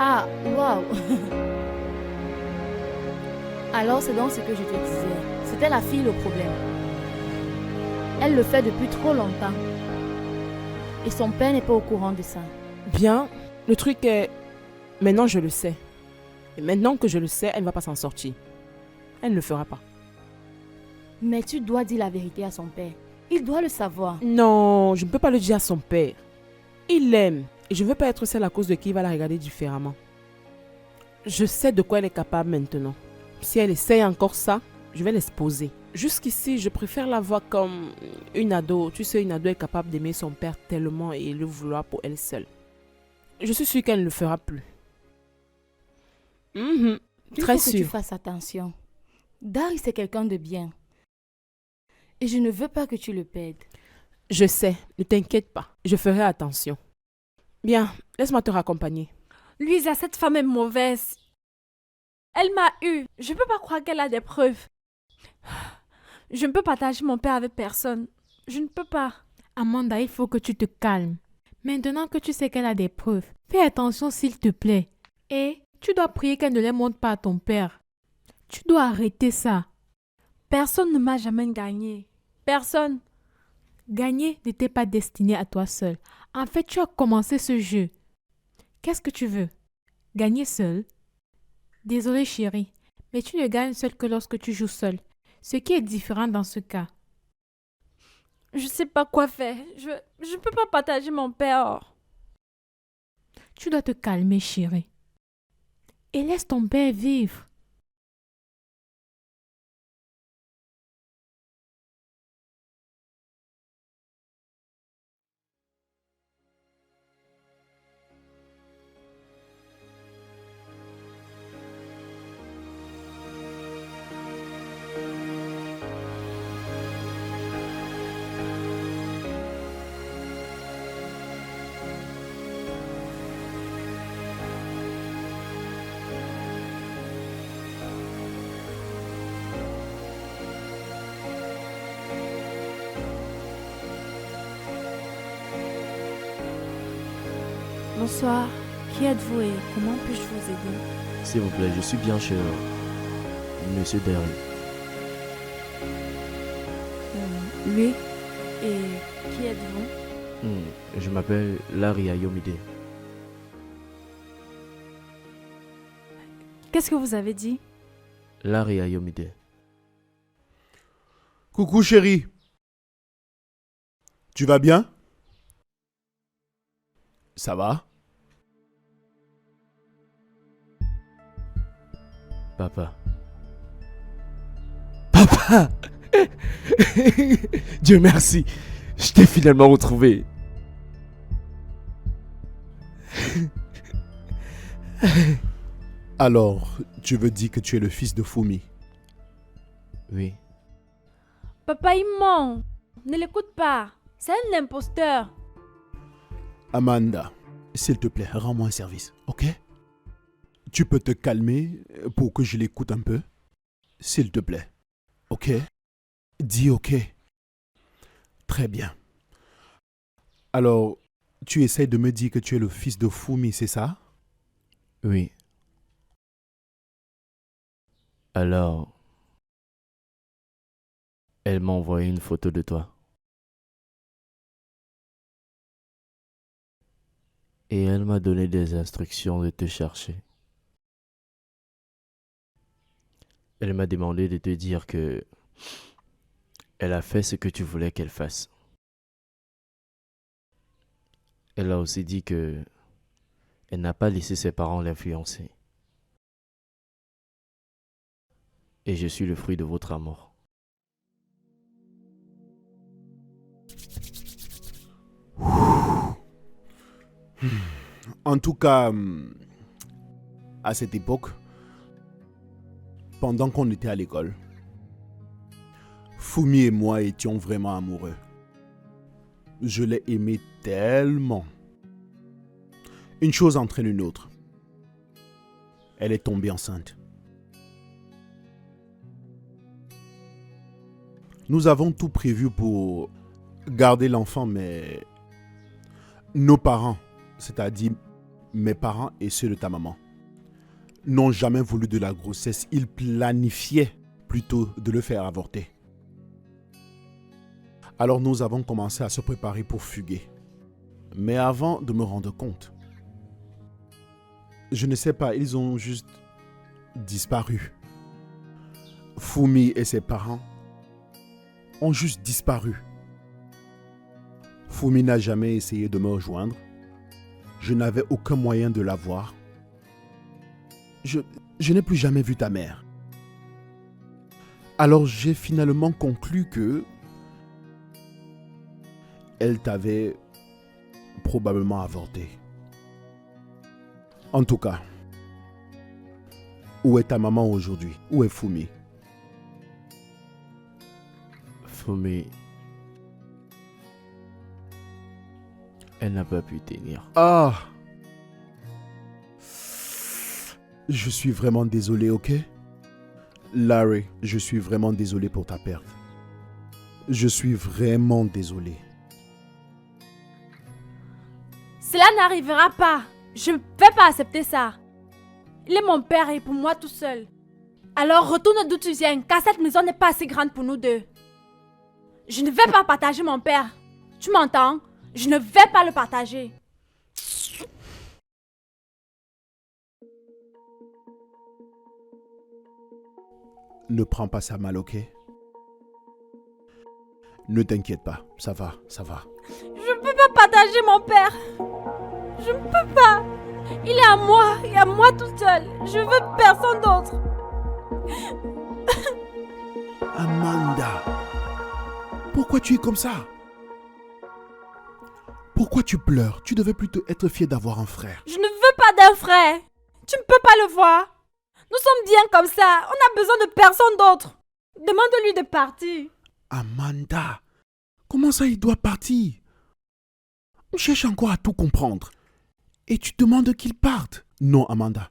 Ah, waouh. Alors c'est donc ce que je te disais. C'était la fille le problème. Elle le fait depuis trop longtemps. Et son père n'est pas au courant de ça. Bien, le truc est... Maintenant je le sais. Et maintenant que je le sais, elle ne va pas s'en sortir. Elle ne le fera pas. Mais tu dois dire la vérité à son père. Il doit le savoir. Non, je ne peux pas le dire à son père. Il l'aime. Et je ne veux pas être celle à cause de qui il va la regarder différemment. Je sais de quoi elle est capable maintenant. Si elle essaye encore ça, je vais l'exposer. Jusqu'ici, je préfère la voir comme une ado. Tu sais, une ado est capable d'aimer son père tellement et le vouloir pour elle seule. Je suis sûre qu'elle ne le fera plus. Très Il faut que tu sûre. fasses attention. Dari, c'est quelqu'un de bien. Et je ne veux pas que tu le perdes. Je sais, ne t'inquiète pas. Je ferai attention. Bien, laisse-moi te raccompagner. Louisa, cette femme est mauvaise. Elle m'a eu. Je ne peux pas croire qu'elle a des preuves. Je ne peux partager mon père avec personne. Je ne peux pas. Amanda, il faut que tu te calmes. Maintenant que tu sais qu'elle a des preuves, fais attention s'il te plaît. Et tu dois prier qu'elle ne les montre pas à ton père. Tu dois arrêter ça. Personne ne m'a jamais gagné. Personne. Gagner n'était pas destiné à toi seul. En fait, tu as commencé ce jeu. Qu'est-ce que tu veux? Gagner seul? Désolée chérie, mais tu ne gagnes seul que lorsque tu joues seul. Ce qui est différent dans ce cas. Je sais pas quoi faire. Je peux pas partager mon père. Tu dois te calmer chérie. Et laisse ton père vivre. Bonsoir. Qui êtes-vous et comment puis-je vous aider? S'il vous plaît, je suis bien chez Monsieur Derry. Oui. Et qui êtes-vous? Je m'appelle Larry Ayomide. Qu'est-ce que vous avez dit? Larry Ayomide. Coucou chérie. Tu vas bien? Ça va? Papa. Papa! Dieu merci, je t'ai finalement retrouvé. Alors, tu veux dire que tu es le fils de Fumi? Oui. Papa, il ment. Ne l'écoute pas. C'est un imposteur. Amanda, s'il te plaît, rends-moi un service, ok? Tu peux te calmer pour que je l'écoute un peu? S'il te plaît, ok? Dis ok. Très bien. Alors, tu essaies de me dire que tu es le fils de Fumi, c'est ça? Oui. Alors, elle m'a envoyé une photo de toi. Et elle m'a donné des instructions de te chercher. Elle m'a demandé de te dire que elle a fait ce que tu voulais qu'elle fasse. Elle a aussi dit que elle n'a pas laissé ses parents l'influencer. Et je suis le fruit de votre amour. En tout cas, à cette époque, pendant qu'on était à l'école, Fumi et moi étions vraiment amoureux. Je l'ai aimé tellement. Une chose entraîne une autre. Elle est tombée enceinte. Nous avons tout prévu pour garder l'enfant, mais nos parents, c'est-à-dire mes parents et ceux de ta maman, n'ont jamais voulu de la grossesse. Ils planifiaient plutôt de le faire avorter. Alors nous avons commencé à se préparer pour fuguer. Mais avant de me rendre compte, je ne sais pas, ils ont juste disparu. Fumi et ses parents ont juste disparu. Fumi n'a jamais essayé de me rejoindre. Je n'avais aucun moyen de la voir. Je n'ai plus jamais vu ta mère. Alors j'ai finalement conclu que elle t'avait probablement avorté. En tout cas, où est ta maman aujourd'hui? Où est Fumi? Fumi, elle n'a pas pu tenir. Ah! Je suis vraiment désolé, ok? Larry, je suis vraiment désolé pour ta perte. Je suis vraiment désolé. Cela n'arrivera pas. Je ne vais pas accepter ça. Il est mon père et pour moi tout seul. Alors retourne d'où tu viens, car cette maison n'est pas assez grande pour nous deux. Je ne vais pas partager mon père. Tu m'entends? Je ne vais pas le partager. Ne prends pas ça mal, ok? Ne t'inquiète pas, ça va, ça va. Je ne peux pas partager mon père. Je ne peux pas. Il est à moi et à moi tout seul. Je veux personne d'autre. Amanda, pourquoi tu es comme ça? Pourquoi tu pleures? Tu devais plutôt être fière d'avoir un frère. Je ne veux pas d'un frère. Tu ne peux pas le voir. Nous sommes bien comme ça. On a besoin de personne d'autre. Demande-lui de partir. Amanda, comment ça il doit partir? On cherche encore à tout comprendre. Et tu demandes qu'il parte. Non, Amanda.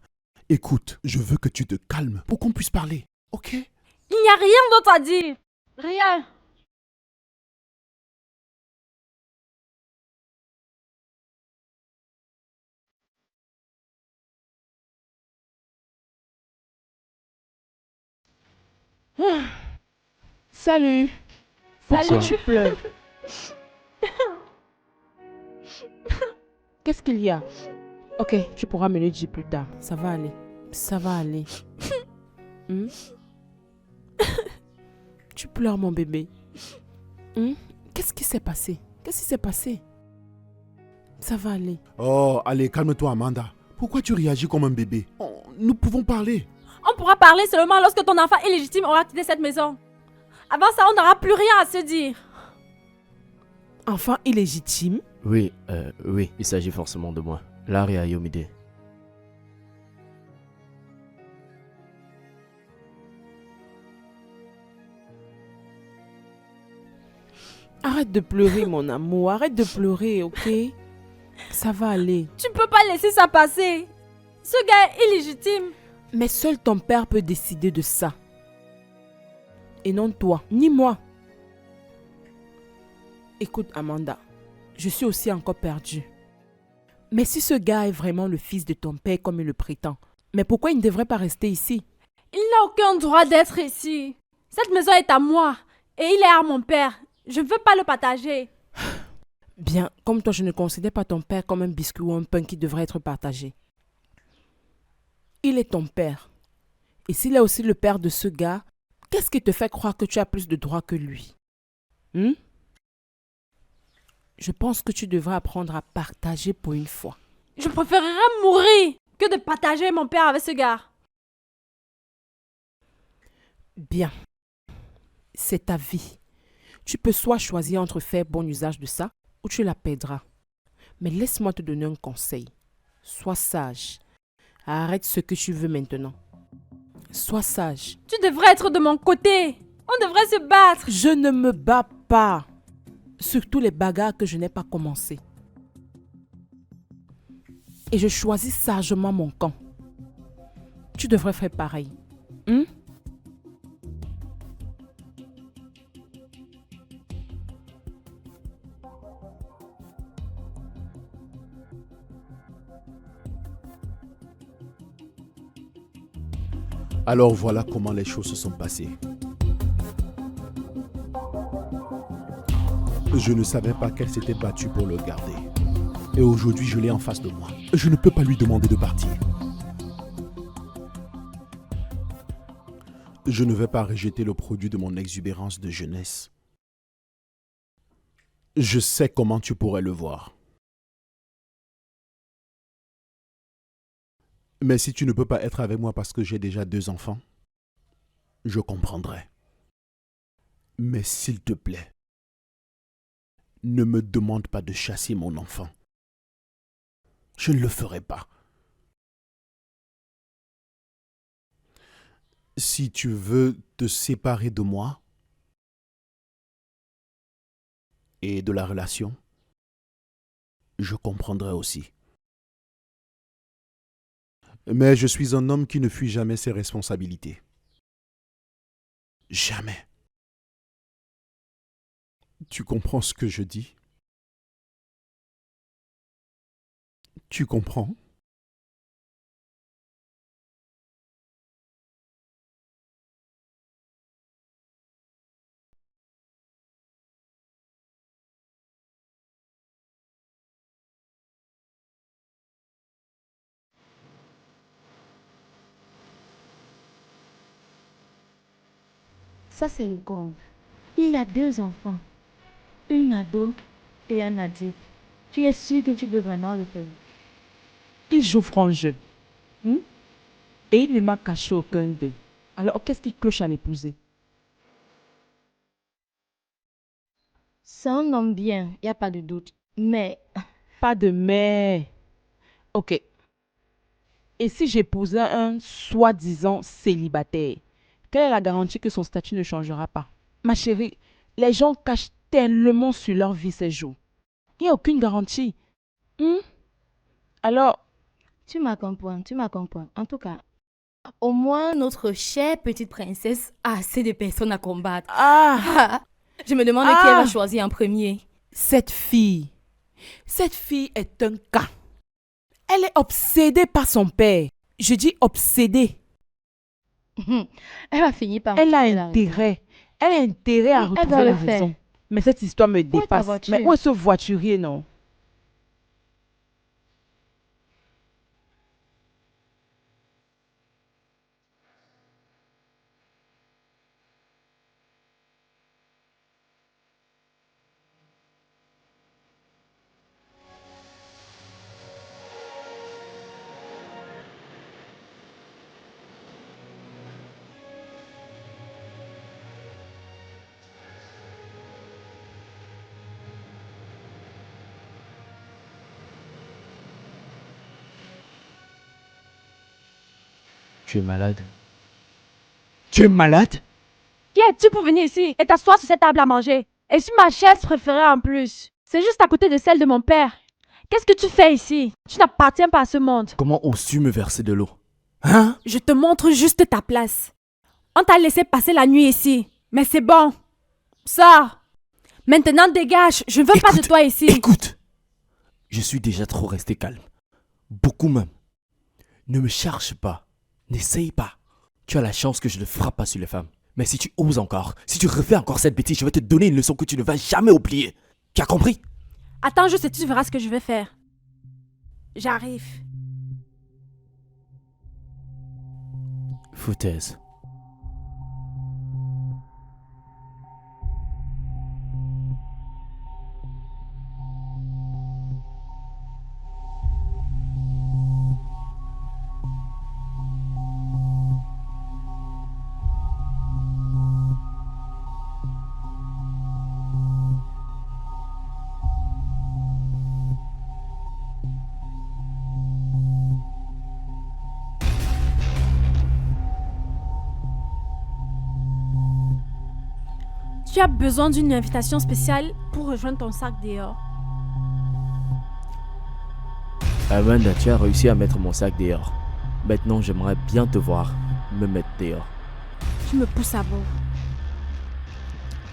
Écoute, je veux que tu te calmes pour qu'on puisse parler, ok? Il n'y a rien d'autre à dire. Rien. Salut. Pourquoi tu pleures? Qu'est-ce qu'il y a? Ok, tu pourras me le dire plus tard. Ça va aller. Ça va aller. Hmm? Tu pleures, mon bébé. Hmm? Qu'est-ce qui s'est passé? Qu'est-ce qui s'est passé? Ça va aller. Oh, allez, calme-toi, Amanda. Pourquoi tu réagis comme un bébé? Oh, nous pouvons parler. On pourra parler seulement lorsque ton enfant illégitime aura quitté cette maison. Avant ça, on n'aura plus rien à se dire. Enfant illégitime? Oui, il s'agit forcément de moi. Larry Ayomide. Arrête de pleurer, mon amour. Arrête de pleurer, ok? Ça va aller. Tu peux pas laisser ça passer. Ce gars est illégitime. Mais seul ton père peut décider de ça. Et non toi, ni moi. Écoute, Amanda, je suis aussi encore perdue. Mais si ce gars est vraiment le fils de ton père comme il le prétend, mais pourquoi il ne devrait pas rester ici? Il n'a aucun droit d'être ici. Cette maison est à moi et il est à mon père. Je ne veux pas le partager. Bien, comme toi, je ne considère pas ton père comme un biscuit ou un pain qui devrait être partagé. Il est ton père. Et s'il est aussi le père de ce gars, qu'est-ce qui te fait croire que tu as plus de droits que lui? Je pense que tu devrais apprendre à partager pour une fois. Je préférerais mourir que de partager mon père avec ce gars. Bien. C'est ta vie. Tu peux soit choisir entre faire bon usage de ça ou tu la perdras. Mais laisse-moi te donner un conseil. Sois sage. Arrête ce que tu veux maintenant. Sois sage. Tu devrais être de mon côté. On devrait se battre. Je ne me bats pas. Surtout les bagarres que je n'ai pas commencées. Et je choisis sagement mon camp. Tu devrais faire pareil. Alors voilà comment les choses se sont passées. Je ne savais pas qu'elle s'était battue pour le garder. Et aujourd'hui, je l'ai en face de moi. Je ne peux pas lui demander de partir. Je ne vais pas rejeter le produit de mon exubérance de jeunesse. Je sais comment tu pourrais le voir. Mais si tu ne peux pas être avec moi parce que j'ai déjà 2 enfants, je comprendrai. Mais s'il te plaît, ne me demande pas de chasser mon enfant. Je ne le ferai pas. Si tu veux te séparer de moi et de la relation, je comprendrai aussi. Mais je suis un homme qui ne fuit jamais ses responsabilités. Jamais. Tu comprends ce que je dis? Tu comprends? Ça, c'est le grand. Il a 2 enfants. Une ado et un adulte. Tu es sûr que tu veux vraiment le faire? Il joue franc jeu. Et il ne m'a caché aucun d'eux. Alors, qu'est-ce qui cloche à l'épouser? C'est un homme bien, il n'y a pas de doute. Mais Pas de mais. Ok. Et si j'épousais un soi-disant célibataire, quelle est la garantie que son statut ne changera pas? Ma chérie, les gens cachent tellement sur leur vie ces jours. Il n'y a aucune garantie. Alors, tu m'as compris, tu m'as compris. En tout cas, au moins notre chère petite princesse a assez de personnes à combattre. Je me demande qui elle va choisir en premier. cette fille est un cas. Elle est obsédée par son père. Je dis obsédée. Elle va finir par... Elle a intérêt. Elle a intérêt à Elle retrouver va le la faire. raison. Mais cette histoire me Où est ta dépasse. voiture? Mais où est ce voiturier, non? Tu es malade? Tu es malade? Qui es-tu pour venir ici et t'asseoir sur cette table à manger? Et sur ma chaise préférée en plus. C'est juste à côté de celle de mon père. Qu'est-ce que tu fais ici? Tu n'appartiens pas à ce monde. Comment oses-tu me verser de l'eau? Hein? Je te montre juste ta place. On t'a laissé passer la nuit ici. Mais c'est bon. Sors. Maintenant dégage. Je ne veux pas de toi ici. Écoute. Je suis déjà trop resté calme. Beaucoup même. Ne me cherche pas. N'essaye pas. Tu as la chance que je ne frappe pas sur les femmes. Mais si tu oses encore, si tu refais encore cette bêtise, je vais te donner une leçon que tu ne vas jamais oublier. Tu as compris? Attends juste et tu verras ce que je vais faire. J'arrive. Foutaise. Tu as besoin d'une invitation spéciale pour rejoindre ton sac dehors. Amanda, tu as réussi à mettre mon sac dehors. Maintenant, j'aimerais bien te voir me mettre dehors. Tu me pousses à bout.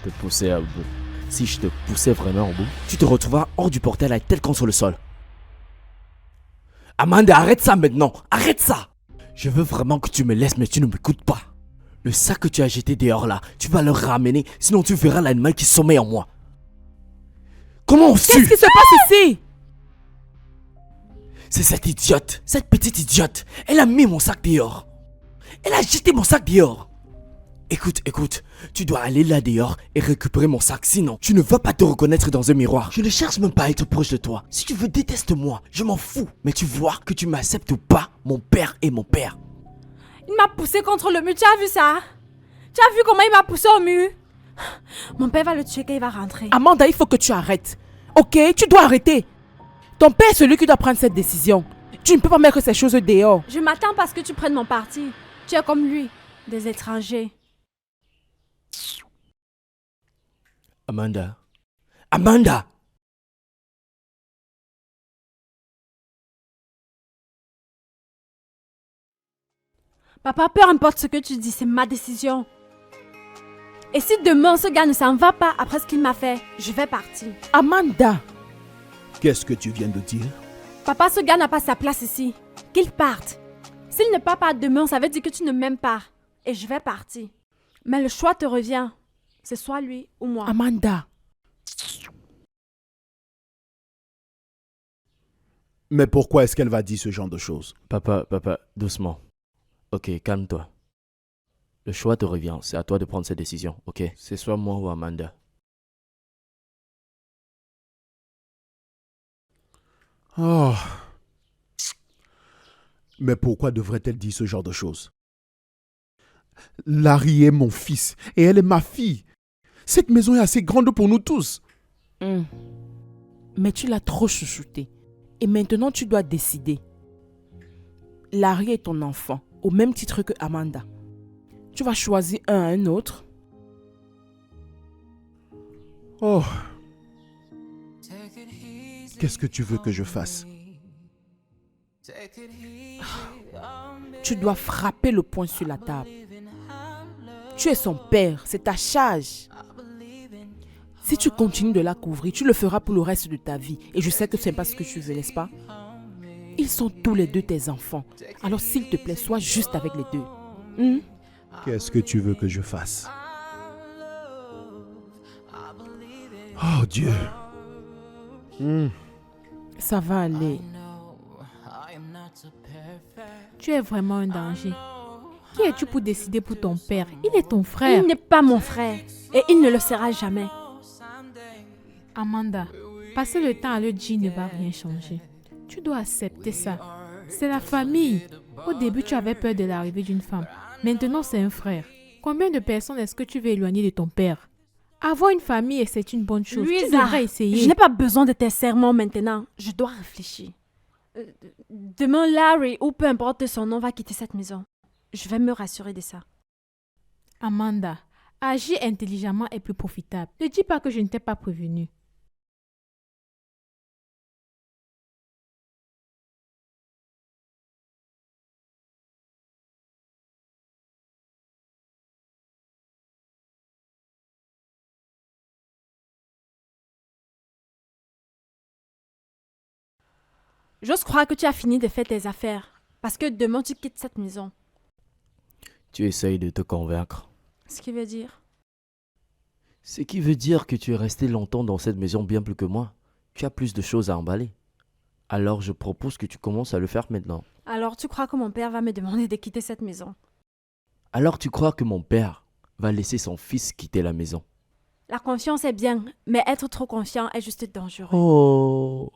Te pousser à bout. Si je te poussais vraiment au bout, tu te retrouveras hors du portail la tête contre le sol. Amanda, arrête ça maintenant. Arrête ça. Je veux vraiment que tu me laisses, mais tu ne m'écoutes pas. Le sac que tu as jeté dehors là, tu vas le ramener, sinon tu verras l'animal qui sommeille en moi. Comment oses-tu? Qu'est-ce qui se passe ici? C'est cette idiote, cette petite idiote. Elle a mis mon sac dehors. Elle a jeté mon sac dehors. Écoute, tu dois aller là dehors et récupérer mon sac, sinon tu ne vas pas te reconnaître dans un miroir. Je ne cherche même pas à être proche de toi. Si tu veux, déteste-moi, je m'en fous. Mais tu vois que tu m'acceptes ou pas, mon père est mon père. Il m'a poussé contre le mur, tu as vu ça? Tu as vu comment il m'a poussé au mur? Mon père va le tuer quand il va rentrer. Amanda, il faut que tu arrêtes. Ok, tu dois arrêter. Ton père est celui qui doit prendre cette décision. Tu ne peux pas mettre ces choses dehors. Je m'attends parce que tu prennes mon parti. Tu es comme lui, des étrangers. Amanda. Amanda! Papa, peu importe ce que tu dis, c'est ma décision. Et si demain ce gars ne s'en va pas après ce qu'il m'a fait, je vais partir. Amanda, Qu'est-ce que tu viens de dire? Papa, ce gars n'a pas sa place ici. Qu'il parte. S'il ne part pas demain, ça veut dire que tu ne m'aimes pas. Et je vais partir. Mais le choix te revient. C'est soit lui ou moi. Amanda. Mais pourquoi est-ce qu'elle va dire ce genre de choses? Papa, doucement. Ok, calme-toi. Le choix te revient, c'est à toi de prendre cette décision, ok? C'est soit moi ou Amanda. Oh. Mais pourquoi devrait-elle dire ce genre de choses? Larry est mon fils et elle est ma fille. Cette maison est assez grande pour nous tous. Mais tu l'as trop chouchouté. Et maintenant, tu dois décider. Larry est ton enfant, au même titre que Amanda. Tu vas choisir un autre. Oh. Qu'est-ce que tu veux que je fasse? Tu dois frapper le poing sur la table. Tu es son père, c'est ta charge. Si tu continues de la couvrir, tu le feras pour le reste de ta vie. Et je sais que ce n'est pas ce que tu veux, n'est-ce pas? Ils sont tous les deux tes enfants. Alors s'il te plaît, sois juste avec les deux. Qu'est-ce que tu veux que je fasse? Oh Dieu. Ça va aller. Tu es vraiment un danger. Qui es-tu pour décider pour ton père? Il est ton frère. Il n'est pas mon frère. Et il ne le sera jamais. Amanda, passer le temps à le dire ne va rien changer. Tu dois accepter ça. C'est la famille. Au début, tu avais peur de l'arrivée d'une femme. Maintenant, c'est un frère. Combien de personnes est-ce que tu veux éloigner de ton père? Avoir une famille, c'est une bonne chose. Tu Louisa, devrais essayer. je n'ai pas besoin de tes serments maintenant. Je dois réfléchir. Demain, Larry, ou peu importe son nom, va quitter cette maison. Je vais me rassurer de ça. Amanda, agir intelligemment est plus profitable. Ne dis pas que je ne t'ai pas prévenu. J'ose croire que tu as fini de faire tes affaires. Parce que demain, tu quittes cette maison. Tu essayes de te convaincre. Ce qui veut dire... Ce qui veut dire que tu es resté longtemps dans cette maison bien plus que moi. Tu as plus de choses à emballer. Alors je propose que tu commences à le faire maintenant. Alors tu crois que mon père va me demander de quitter cette maison? Alors tu crois que mon père va laisser son fils quitter la maison? La confiance est bien, mais être trop confiant est juste dangereux. Oh.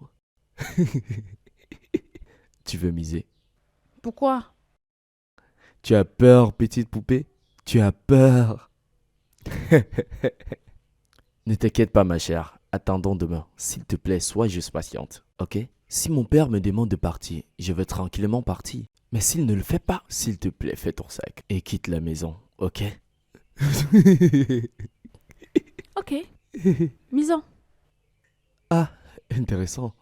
Tu veux miser? Pourquoi? Tu as peur, petite poupée? Tu as peur? Ne t'inquiète pas, ma chère. Attendons demain. S'il te plaît, sois juste patiente, ok? Si mon père me demande de partir, je vais tranquillement partir. Mais s'il ne le fait pas, s'il te plaît, fais ton sac et quitte la maison, ok? Ok. Misons. Ah, intéressant.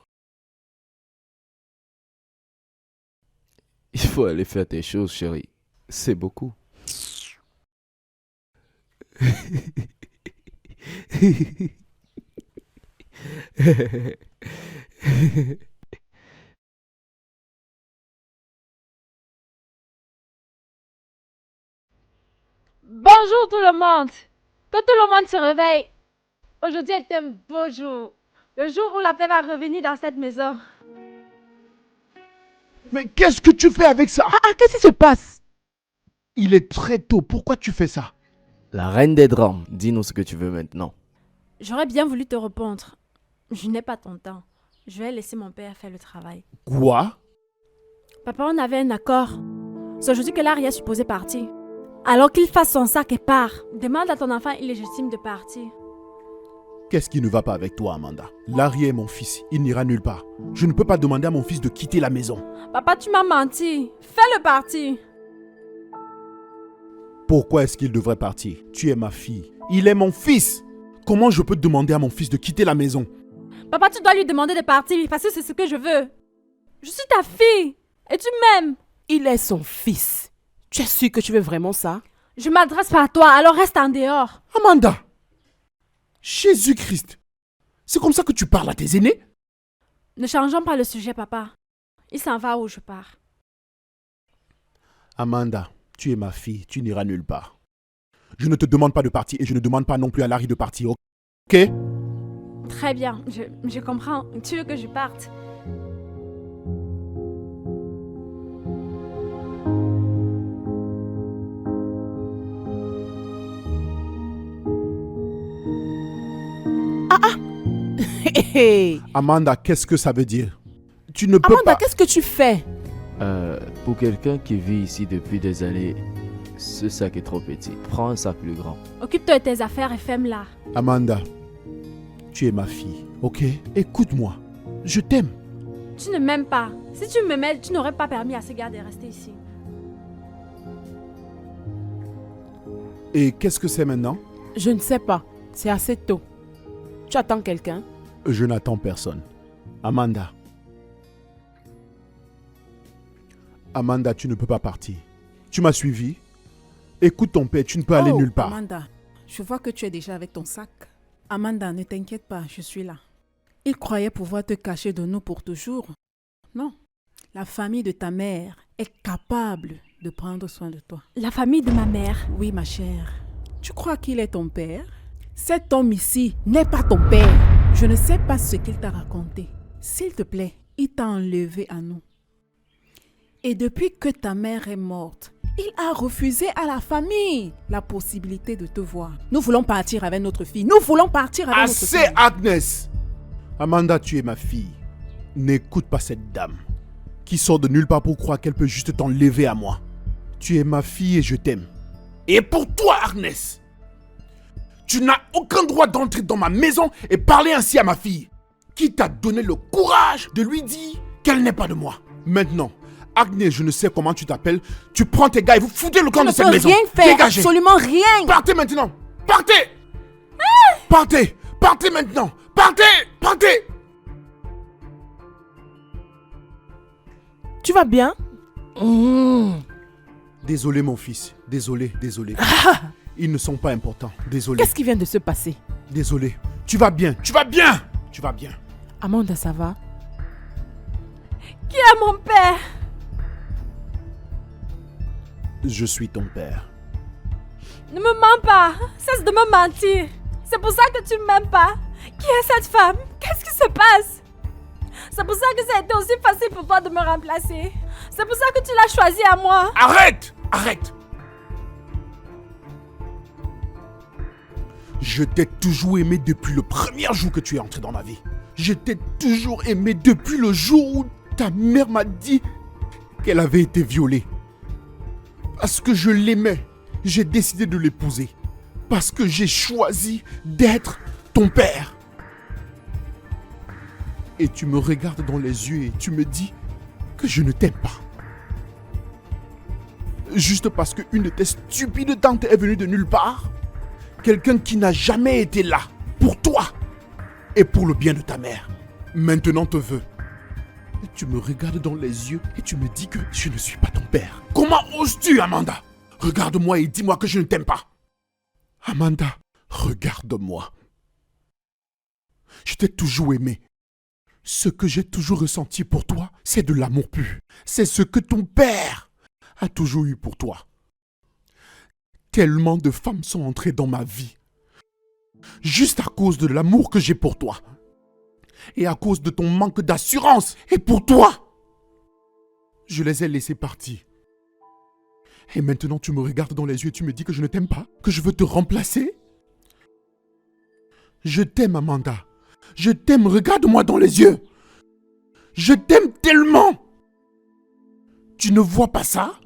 Il faut aller faire tes choses, chérie. C'est beaucoup. Bonjour tout le monde. Que tout le monde se réveille. Aujourd'hui est un beau jour. Le jour où la paix va revenir dans cette maison. Mais qu'est-ce que tu fais avec ça? Qu'est-ce qui se passe? Il est très tôt. Pourquoi tu fais ça? La reine des drames, dis-nous ce que tu veux maintenant. J'aurais bien voulu te répondre. Je n'ai pas ton temps. Je vais laisser mon père faire le travail. Quoi? Papa, on avait un accord. C'est aujourd'hui que Larry est supposé partir. Alors qu'il fasse son sac et part. Demande à ton enfant illégitime de partir. Qu'est-ce qui ne va pas avec toi, Amanda? Larry est mon fils. Il n'ira nulle part. Je ne peux pas demander à mon fils de quitter la maison. Papa, tu m'as menti. Fais-le partir. Pourquoi est-ce qu'il devrait partir? Tu es ma fille. Il est mon fils. Comment je peux demander à mon fils de quitter la maison? Papa, tu dois lui demander de partir parce que c'est ce que je veux. Je suis ta fille. Et tu m'aimes. Il est son fils. Tu es sûr que tu veux vraiment ça? Je m'adresse pas à toi, alors reste en dehors. Amanda, Jésus-Christ, c'est comme ça que tu parles à tes aînés? Ne changeons pas le sujet, papa. Il s'en va où je pars. Amanda, tu es ma fille, tu n'iras nulle part. Je ne te demande pas de partir et je ne demande pas non plus à Larry de partir, ok? Très bien, je comprends. Tu veux que je parte? Amanda, qu'est-ce que ça veut dire? Tu ne peux Amanda, pas... qu'est-ce que tu fais? Pour quelqu'un qui vit ici depuis des années, ce sac est trop petit. Prends un sac plus grand. Occupe-toi de tes affaires et ferme-la. Amanda, tu es ma fille, ok? Écoute-moi, je t'aime. Tu ne m'aimes pas. Si tu m'aimais, tu n'aurais pas permis à ce gars de rester ici. Et qu'est-ce que c'est maintenant? Je ne sais pas. C'est assez tôt. Tu attends quelqu'un? Je n'attends personne. Amanda. Amanda, tu ne peux pas partir. Tu m'as suivi? Écoute ton père, tu ne peux aller nulle part. Amanda, je vois que tu es déjà avec ton sac. Amanda, ne t'inquiète pas, je suis là. Il croyait pouvoir te cacher de nous pour toujours. Non. La famille de ta mère est capable de prendre soin de toi. La famille de ma mère. Oui, ma chère. Tu crois qu'il est ton père? Cet homme ici n'est pas ton père. Je ne sais pas ce qu'il t'a raconté. S'il te plaît, il t'a enlevé à nous. Et depuis que ta mère est morte, il a refusé à la famille la possibilité de te voir. Nous voulons partir avec notre fille. Nous voulons partir avec notre fille. Assez, Agnès! Amanda, tu es ma fille. N'écoute pas cette dame qui sort de nulle part pour croire qu'elle peut juste t'enlever à moi. Tu es ma fille et je t'aime. Et pour toi, Agnès, tu n'as aucun droit d'entrer dans ma maison et parler ainsi à ma fille. Qui t'a donné le courage de lui dire qu'elle n'est pas de moi? Maintenant, Agnès, je ne sais comment tu t'appelles, tu prends tes gars et vous foutez le camp de cette maison. Tu ne peux rien faire, Dégagez. absolument rien. Partez maintenant. Partez. Partez. Partez maintenant. Partez. Partez. Tu vas bien? Désolé mon fils. Désolé. Ils ne sont pas importants. Désolé. Qu'est-ce qui vient de se passer? Désolé. Tu vas bien. Tu vas bien. Tu vas bien. Amanda, ça va? Qui est mon père? Je suis ton père. Ne me mens pas. Cesse de me mentir. C'est pour ça que tu ne m'aimes pas. Qui est cette femme? Qu'est-ce qui se passe? C'est pour ça que ça a été aussi facile pour toi de me remplacer. C'est pour ça que tu l'as choisi à moi. Arrête. Je t'ai toujours aimé depuis le premier jour que tu es entré dans ma vie. Je t'ai toujours aimé depuis le jour où ta mère m'a dit qu'elle avait été violée. Parce que je l'aimais, j'ai décidé de l'épouser. Parce que j'ai choisi d'être ton père. Et tu me regardes dans les yeux et tu me dis que je ne t'aime pas. Juste parce qu'une de tes stupides tantes est venue de nulle part. Quelqu'un qui n'a jamais été là pour toi et pour le bien de ta mère. Maintenant te veut. Et tu me regardes dans les yeux et tu me dis que je ne suis pas ton père. Comment oses-tu, Amanda? Regarde-moi et dis-moi que je ne t'aime pas. Amanda, regarde-moi. Je t'ai toujours aimé. Ce que j'ai toujours ressenti pour toi, c'est de l'amour pur. C'est ce que ton père a toujours eu pour toi. Tellement de femmes sont entrées dans ma vie. Juste à cause de l'amour que j'ai pour toi. Et à cause de ton manque d'assurance. Et pour toi, je les ai laissées partir. Et maintenant tu me regardes dans les yeux et tu me dis que je ne t'aime pas, que je veux te remplacer. Je t'aime, Amanda. Je t'aime, regarde-moi dans les yeux. Je t'aime tellement. Tu ne vois pas ça?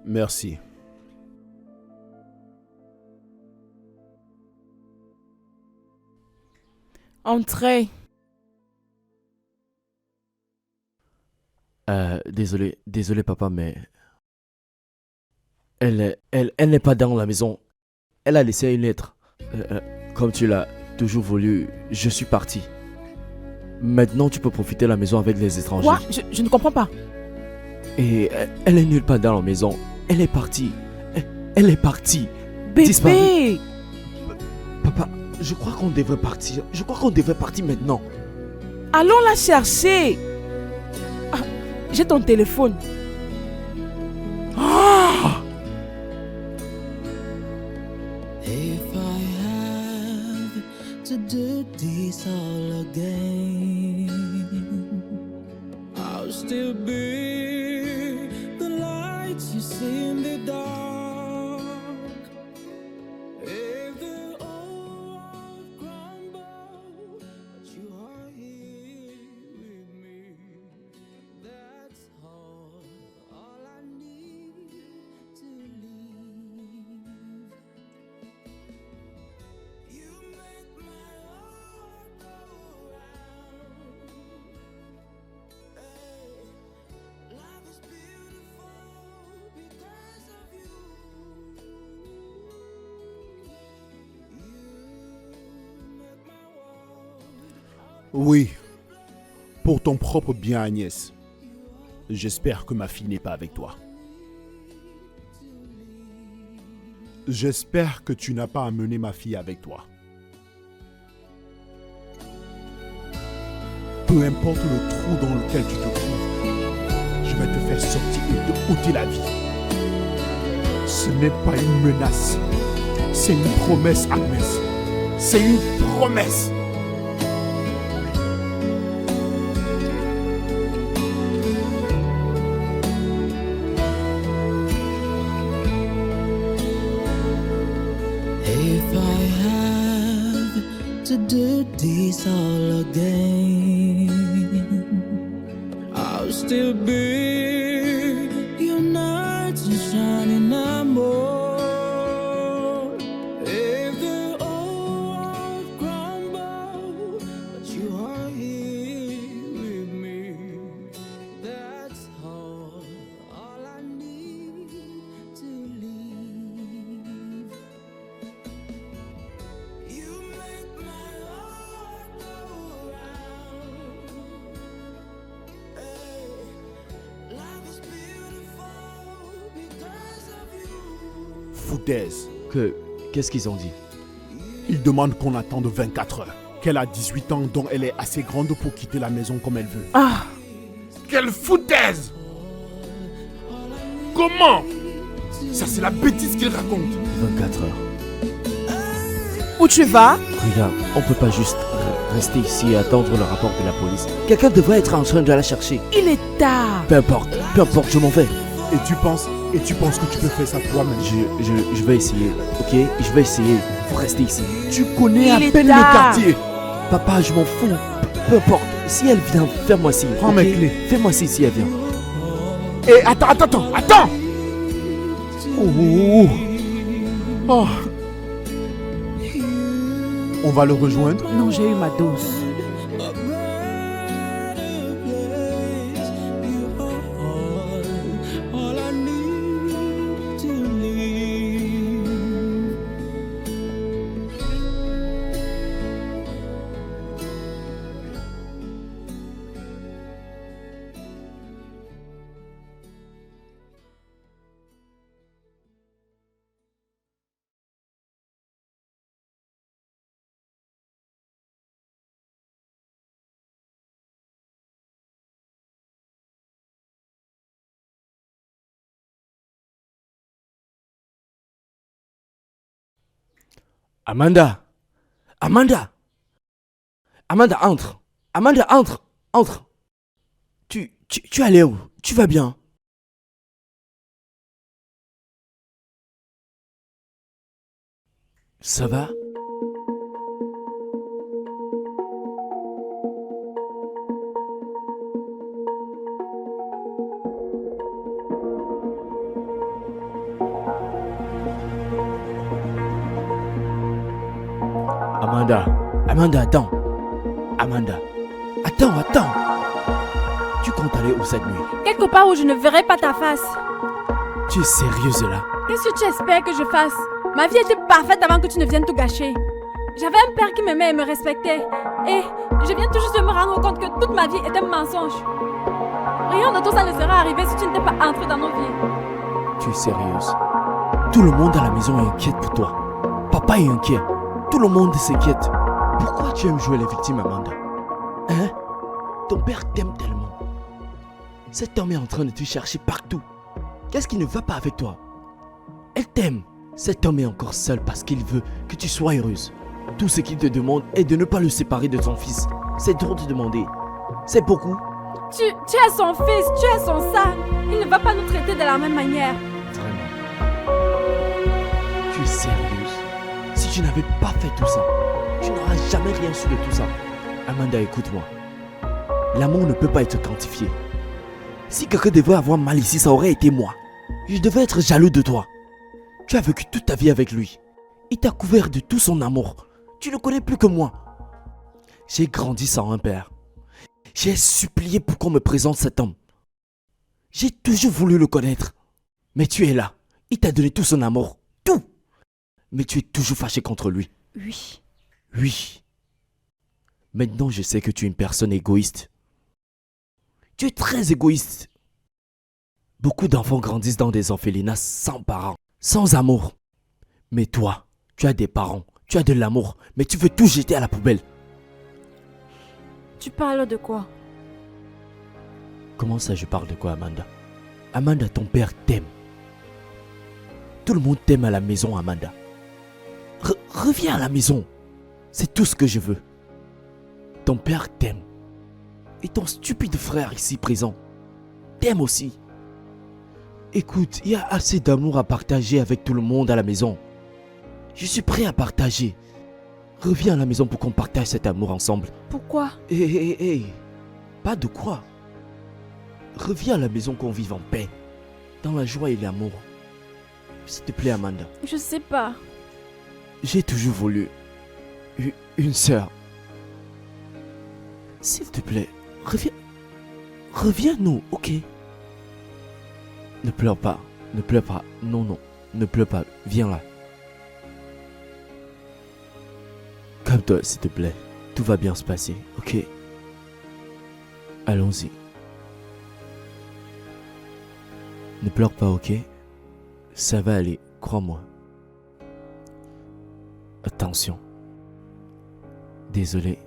Merci. Entrez. Désolé papa, mais elle n'est pas dans la maison. Elle a laissé une lettre. Comme tu l'as toujours voulu, je suis parti. Maintenant, tu peux profiter de la maison avec les étrangers. Quoi? Je ne comprends pas. Et elle est nulle part dans la maison. Elle est partie. Elle est partie. Bébé! Disparue. Papa, je crois qu'on devrait partir. Je crois qu'on devrait partir maintenant. Allons la chercher. Ah, j'ai ton téléphone. Ah! If I have to do this all again, I'll still be the light you see in the dark. If the old walls crumble, but you are here with me, that's all I need to leave. You make my heart go round. Hey, life is beautiful because of you. You make my world. Oui, pour ton propre bien, Agnès. J'espère que ma fille n'est pas avec toi. J'espère que tu n'as pas amené ma fille avec toi. Peu importe le trou dans lequel tu te trouves, je vais te faire sortir et te ôter la vie. Ce n'est pas une menace, c'est une promesse, Agnès. C'est une promesse. If I have to do this all again, I'll still be your night and shining more. If the old walls crumble, but you are here with me, that's all I need to leave. You make my heart go round. Hey, life is beautiful because of you. Foutaise. Qu'est-ce qu'ils ont dit? Il demande qu'on attende 24 heures. Qu'elle a 18 ans, donc elle est assez grande pour quitter la maison comme elle veut. Ah! Quelle foutaise! Comment? Ça, c'est la bêtise qu'il raconte. 24 heures. Où tu vas? Regarde, on peut pas juste rester ici et attendre le rapport de la police. Quelqu'un devrait être en train de la chercher. Il est tard. Peu importe, je m'en vais. Et tu penses que tu peux faire ça toi-même? Je vais essayer, ok? Je vais essayer. Faut rester ici. Tu connais à Il est peine le tard. quartier. Papa, je m'en fous. Peu importe. Si elle vient, fais-moi signe. Prends ok? mes clés. Fais-moi signe si elle vient. Et attends! Oh. Oh. On va le rejoindre. Non, j'ai eu ma dose. All I need to leave. Amanda! Amanda, entre! Amanda, entre! Tu es allé où? Tu vas bien? Ça va? Amanda, Amanda, attends. Amanda, attends. Tu comptes aller où cette nuit? Quelque part où je ne verrai pas ta face. Tu es sérieuse là? Qu'est-ce que tu espères que je fasse? Ma vie était parfaite avant que tu ne viennes tout gâcher. J'avais un père qui m'aimait et me respectait. Et je viens tout juste de me rendre compte que toute ma vie était un mensonge. Rien de tout ça ne serait arrivé si tu n'étais pas entré dans nos vies. Tu es sérieuse? Tout le monde à la maison est inquiète pour toi. Papa est inquiet. Tout le monde s'inquiète. Pourquoi tu aimes jouer les victimes, Amanda? Hein? Ton père t'aime tellement. Cet homme est en train de te chercher partout. Qu'est-ce qui ne va pas avec toi? Elle t'aime. Cet homme est encore seul parce qu'il veut que tu sois heureuse. Tout ce qu'il te demande est de ne pas le séparer de ton fils. C'est trop te demander. C'est beaucoup. Tu es son fils, tu es son sang. Il ne va pas nous traiter de la même manière. Vraiment. Tu es sérieuse? Si tu n'avais pas fait tout ça, tu n'auras jamais rien su de tout ça. Amanda, écoute-moi. L'amour ne peut pas être quantifié. Si quelqu'un devait avoir mal ici, ça aurait été moi. Je devais être jaloux de toi. Tu as vécu toute ta vie avec lui. Il t'a couvert de tout son amour. Tu ne connais plus que moi. J'ai grandi sans un père. J'ai supplié pour qu'on me présente cet homme. J'ai toujours voulu le connaître. Mais tu es là. Il t'a donné tout son amour. Tout. Mais tu es toujours fâché contre lui. Oui. Oui. Maintenant, je sais que tu es une personne égoïste. Tu es très égoïste. Beaucoup d'enfants grandissent dans des orphelinats sans parents, sans amour. Mais toi, tu as des parents, tu as de l'amour, mais tu veux tout jeter à la poubelle. Tu parles de quoi? Comment ça, je parle de quoi, Amanda? Amanda, ton père t'aime. Tout le monde t'aime à la maison, Amanda. Reviens à la maison. C'est tout ce que je veux. Ton père t'aime. Et ton stupide frère ici présent t'aime aussi. Écoute, il y a assez d'amour à partager avec tout le monde à la maison. Je suis prêt à partager. Reviens à la maison pour qu'on partage cet amour ensemble. Pourquoi? Hé, pas de quoi. Reviens à la maison qu'on vive en paix, dans la joie et l'amour. S'il te plaît, Amanda. Je sais pas. J'ai toujours voulu une sœur. S'il te plaît, reviens-nous, ok? Ne pleure pas, non, ne pleure pas, viens là. Calme-toi, s'il te plaît, tout va bien se passer, ok? Allons-y. Ne pleure pas, ok? Ça va aller, crois-moi. Attention. Désolé.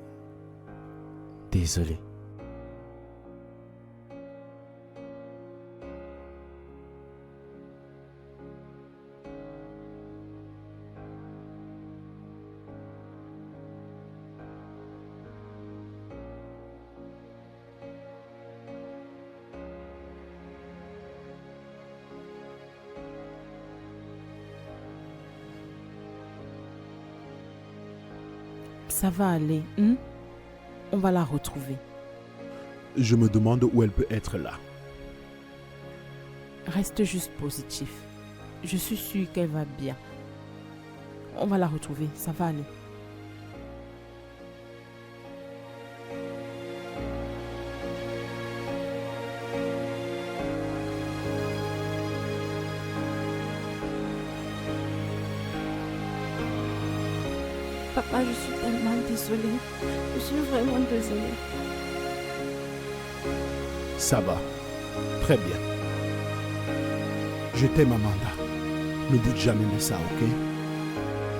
Ça va aller, hein? On va la retrouver. Je me demande où elle peut être là. Reste juste positif. Je suis sûre qu'elle va bien. On va la retrouver, ça va aller. Papa, je suis tellement désolée. Je suis vraiment désolée. Ça va. Très bien. Je t'aime, Amanda. Ne doute jamais de ça, ok?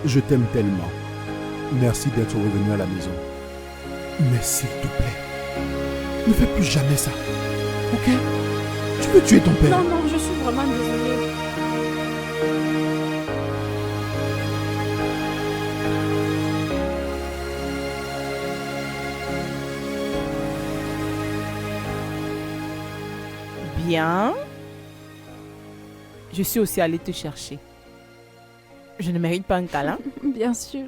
Je t'aime tellement. Merci d'être revenu à la maison. Mais s'il te plaît, ne fais plus jamais ça. Ok? Tu peux tuer ton père. Non, je suis vraiment désolée. Bien. Je suis aussi allée te chercher. Je ne mérite pas un câlin. Bien sûr.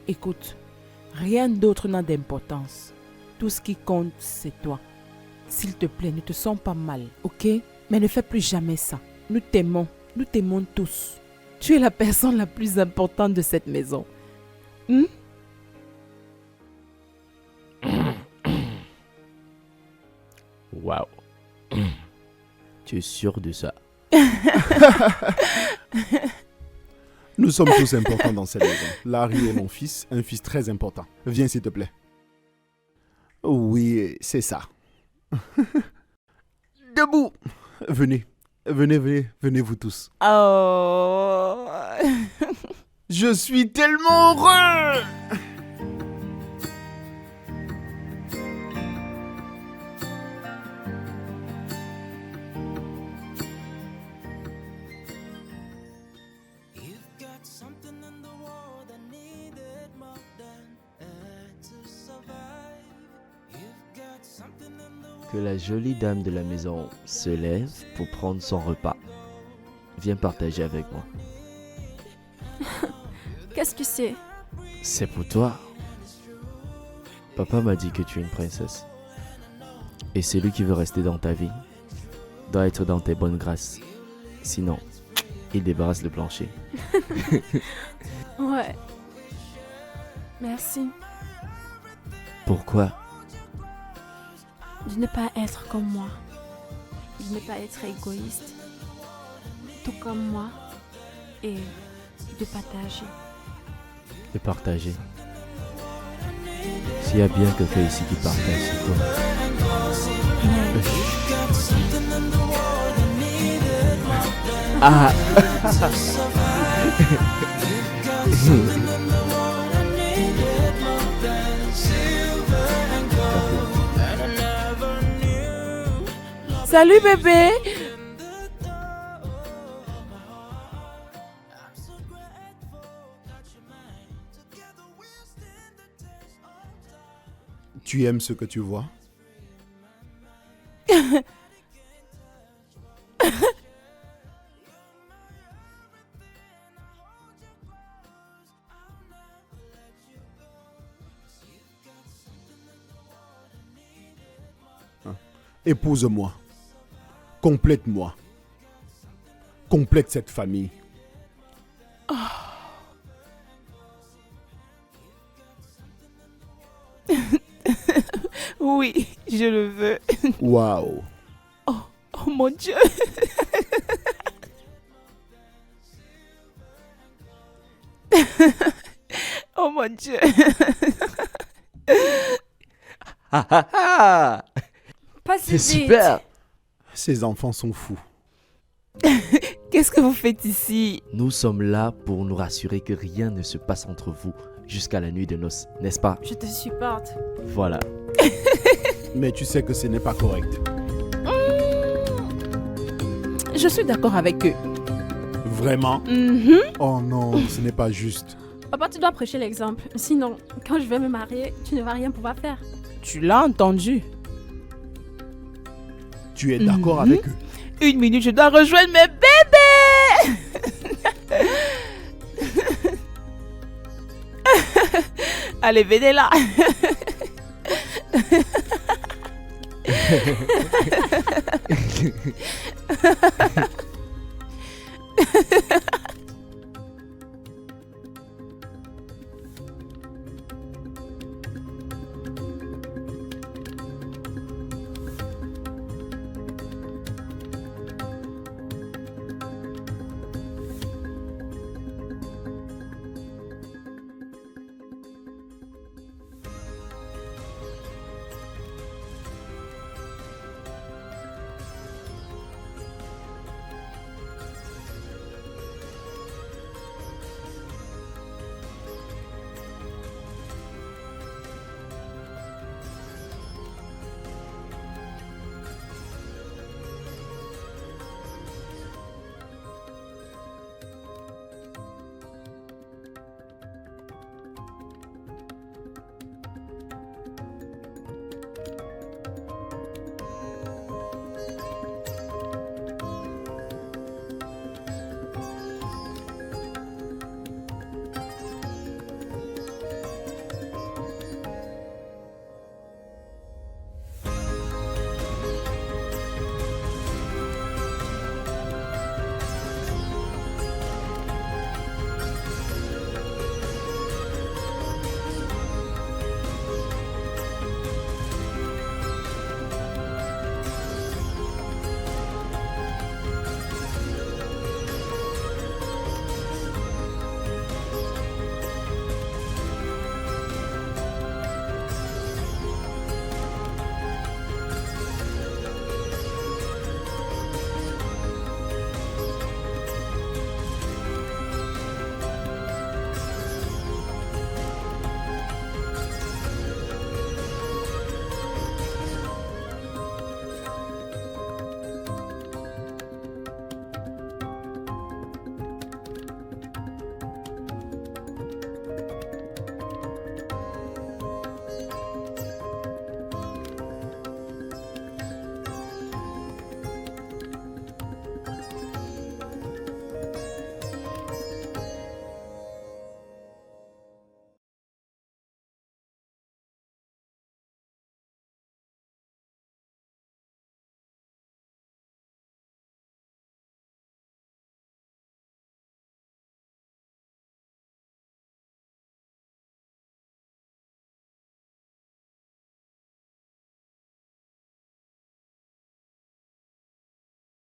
Écoute, rien d'autre n'a d'importance. Tout ce qui compte, c'est toi. S'il te plaît, ne te sens pas mal, ok? Mais ne fais plus jamais ça. Nous t'aimons tous. Tu es la personne la plus importante de cette maison. Hmm? Waouh. Tu es sûr de ça? Nous sommes tous importants dans cette maison. Larry est mon fils, un fils très important. Viens s'il te plaît. Oui, c'est ça. Debout. Venez, venez vous tous. Oh. Je suis tellement heureux. Que la jolie dame de la maison se lève pour prendre son repas. Viens partager avec moi. Qu'est-ce que c'est? C'est pour toi. Papa m'a dit que tu es une princesse. Et celui qui veut rester dans ta vie doit être dans tes bonnes grâces. Sinon, il débarrasse le plancher. Ouais. Merci Pourquoi? de ne pas être comme moi. De ne pas être égoïste. Tout comme moi. Et de partager. De partager. S'il y a bien quelqu'un ici qui partage, c'est toi. Ah. Salut bébé. Tu aimes ce que tu vois? Épouse-moi. Complète-moi. Complète cette famille. Oui, je le veux. Waouh. Oh mon Dieu. Oh mon Dieu. Ah ah ah. Pas si C'est vite. super. Ces enfants sont fous. Qu'est-ce que vous faites ici? Nous sommes là pour nous rassurer que rien ne se passe entre vous jusqu'à la nuit de noces, n'est-ce pas? Je te supporte. Voilà. Mais tu sais que ce n'est pas correct. Je suis d'accord avec eux. Vraiment? Mhm. Oh non, ce n'est pas juste. Papa, tu dois prêcher l'exemple. Sinon, quand je vais me marier, tu ne vas rien pouvoir faire. Tu l'as entendu. Tu es d'accord avec eux? Une minute, je dois rejoindre mes bébés. Allez, venez là.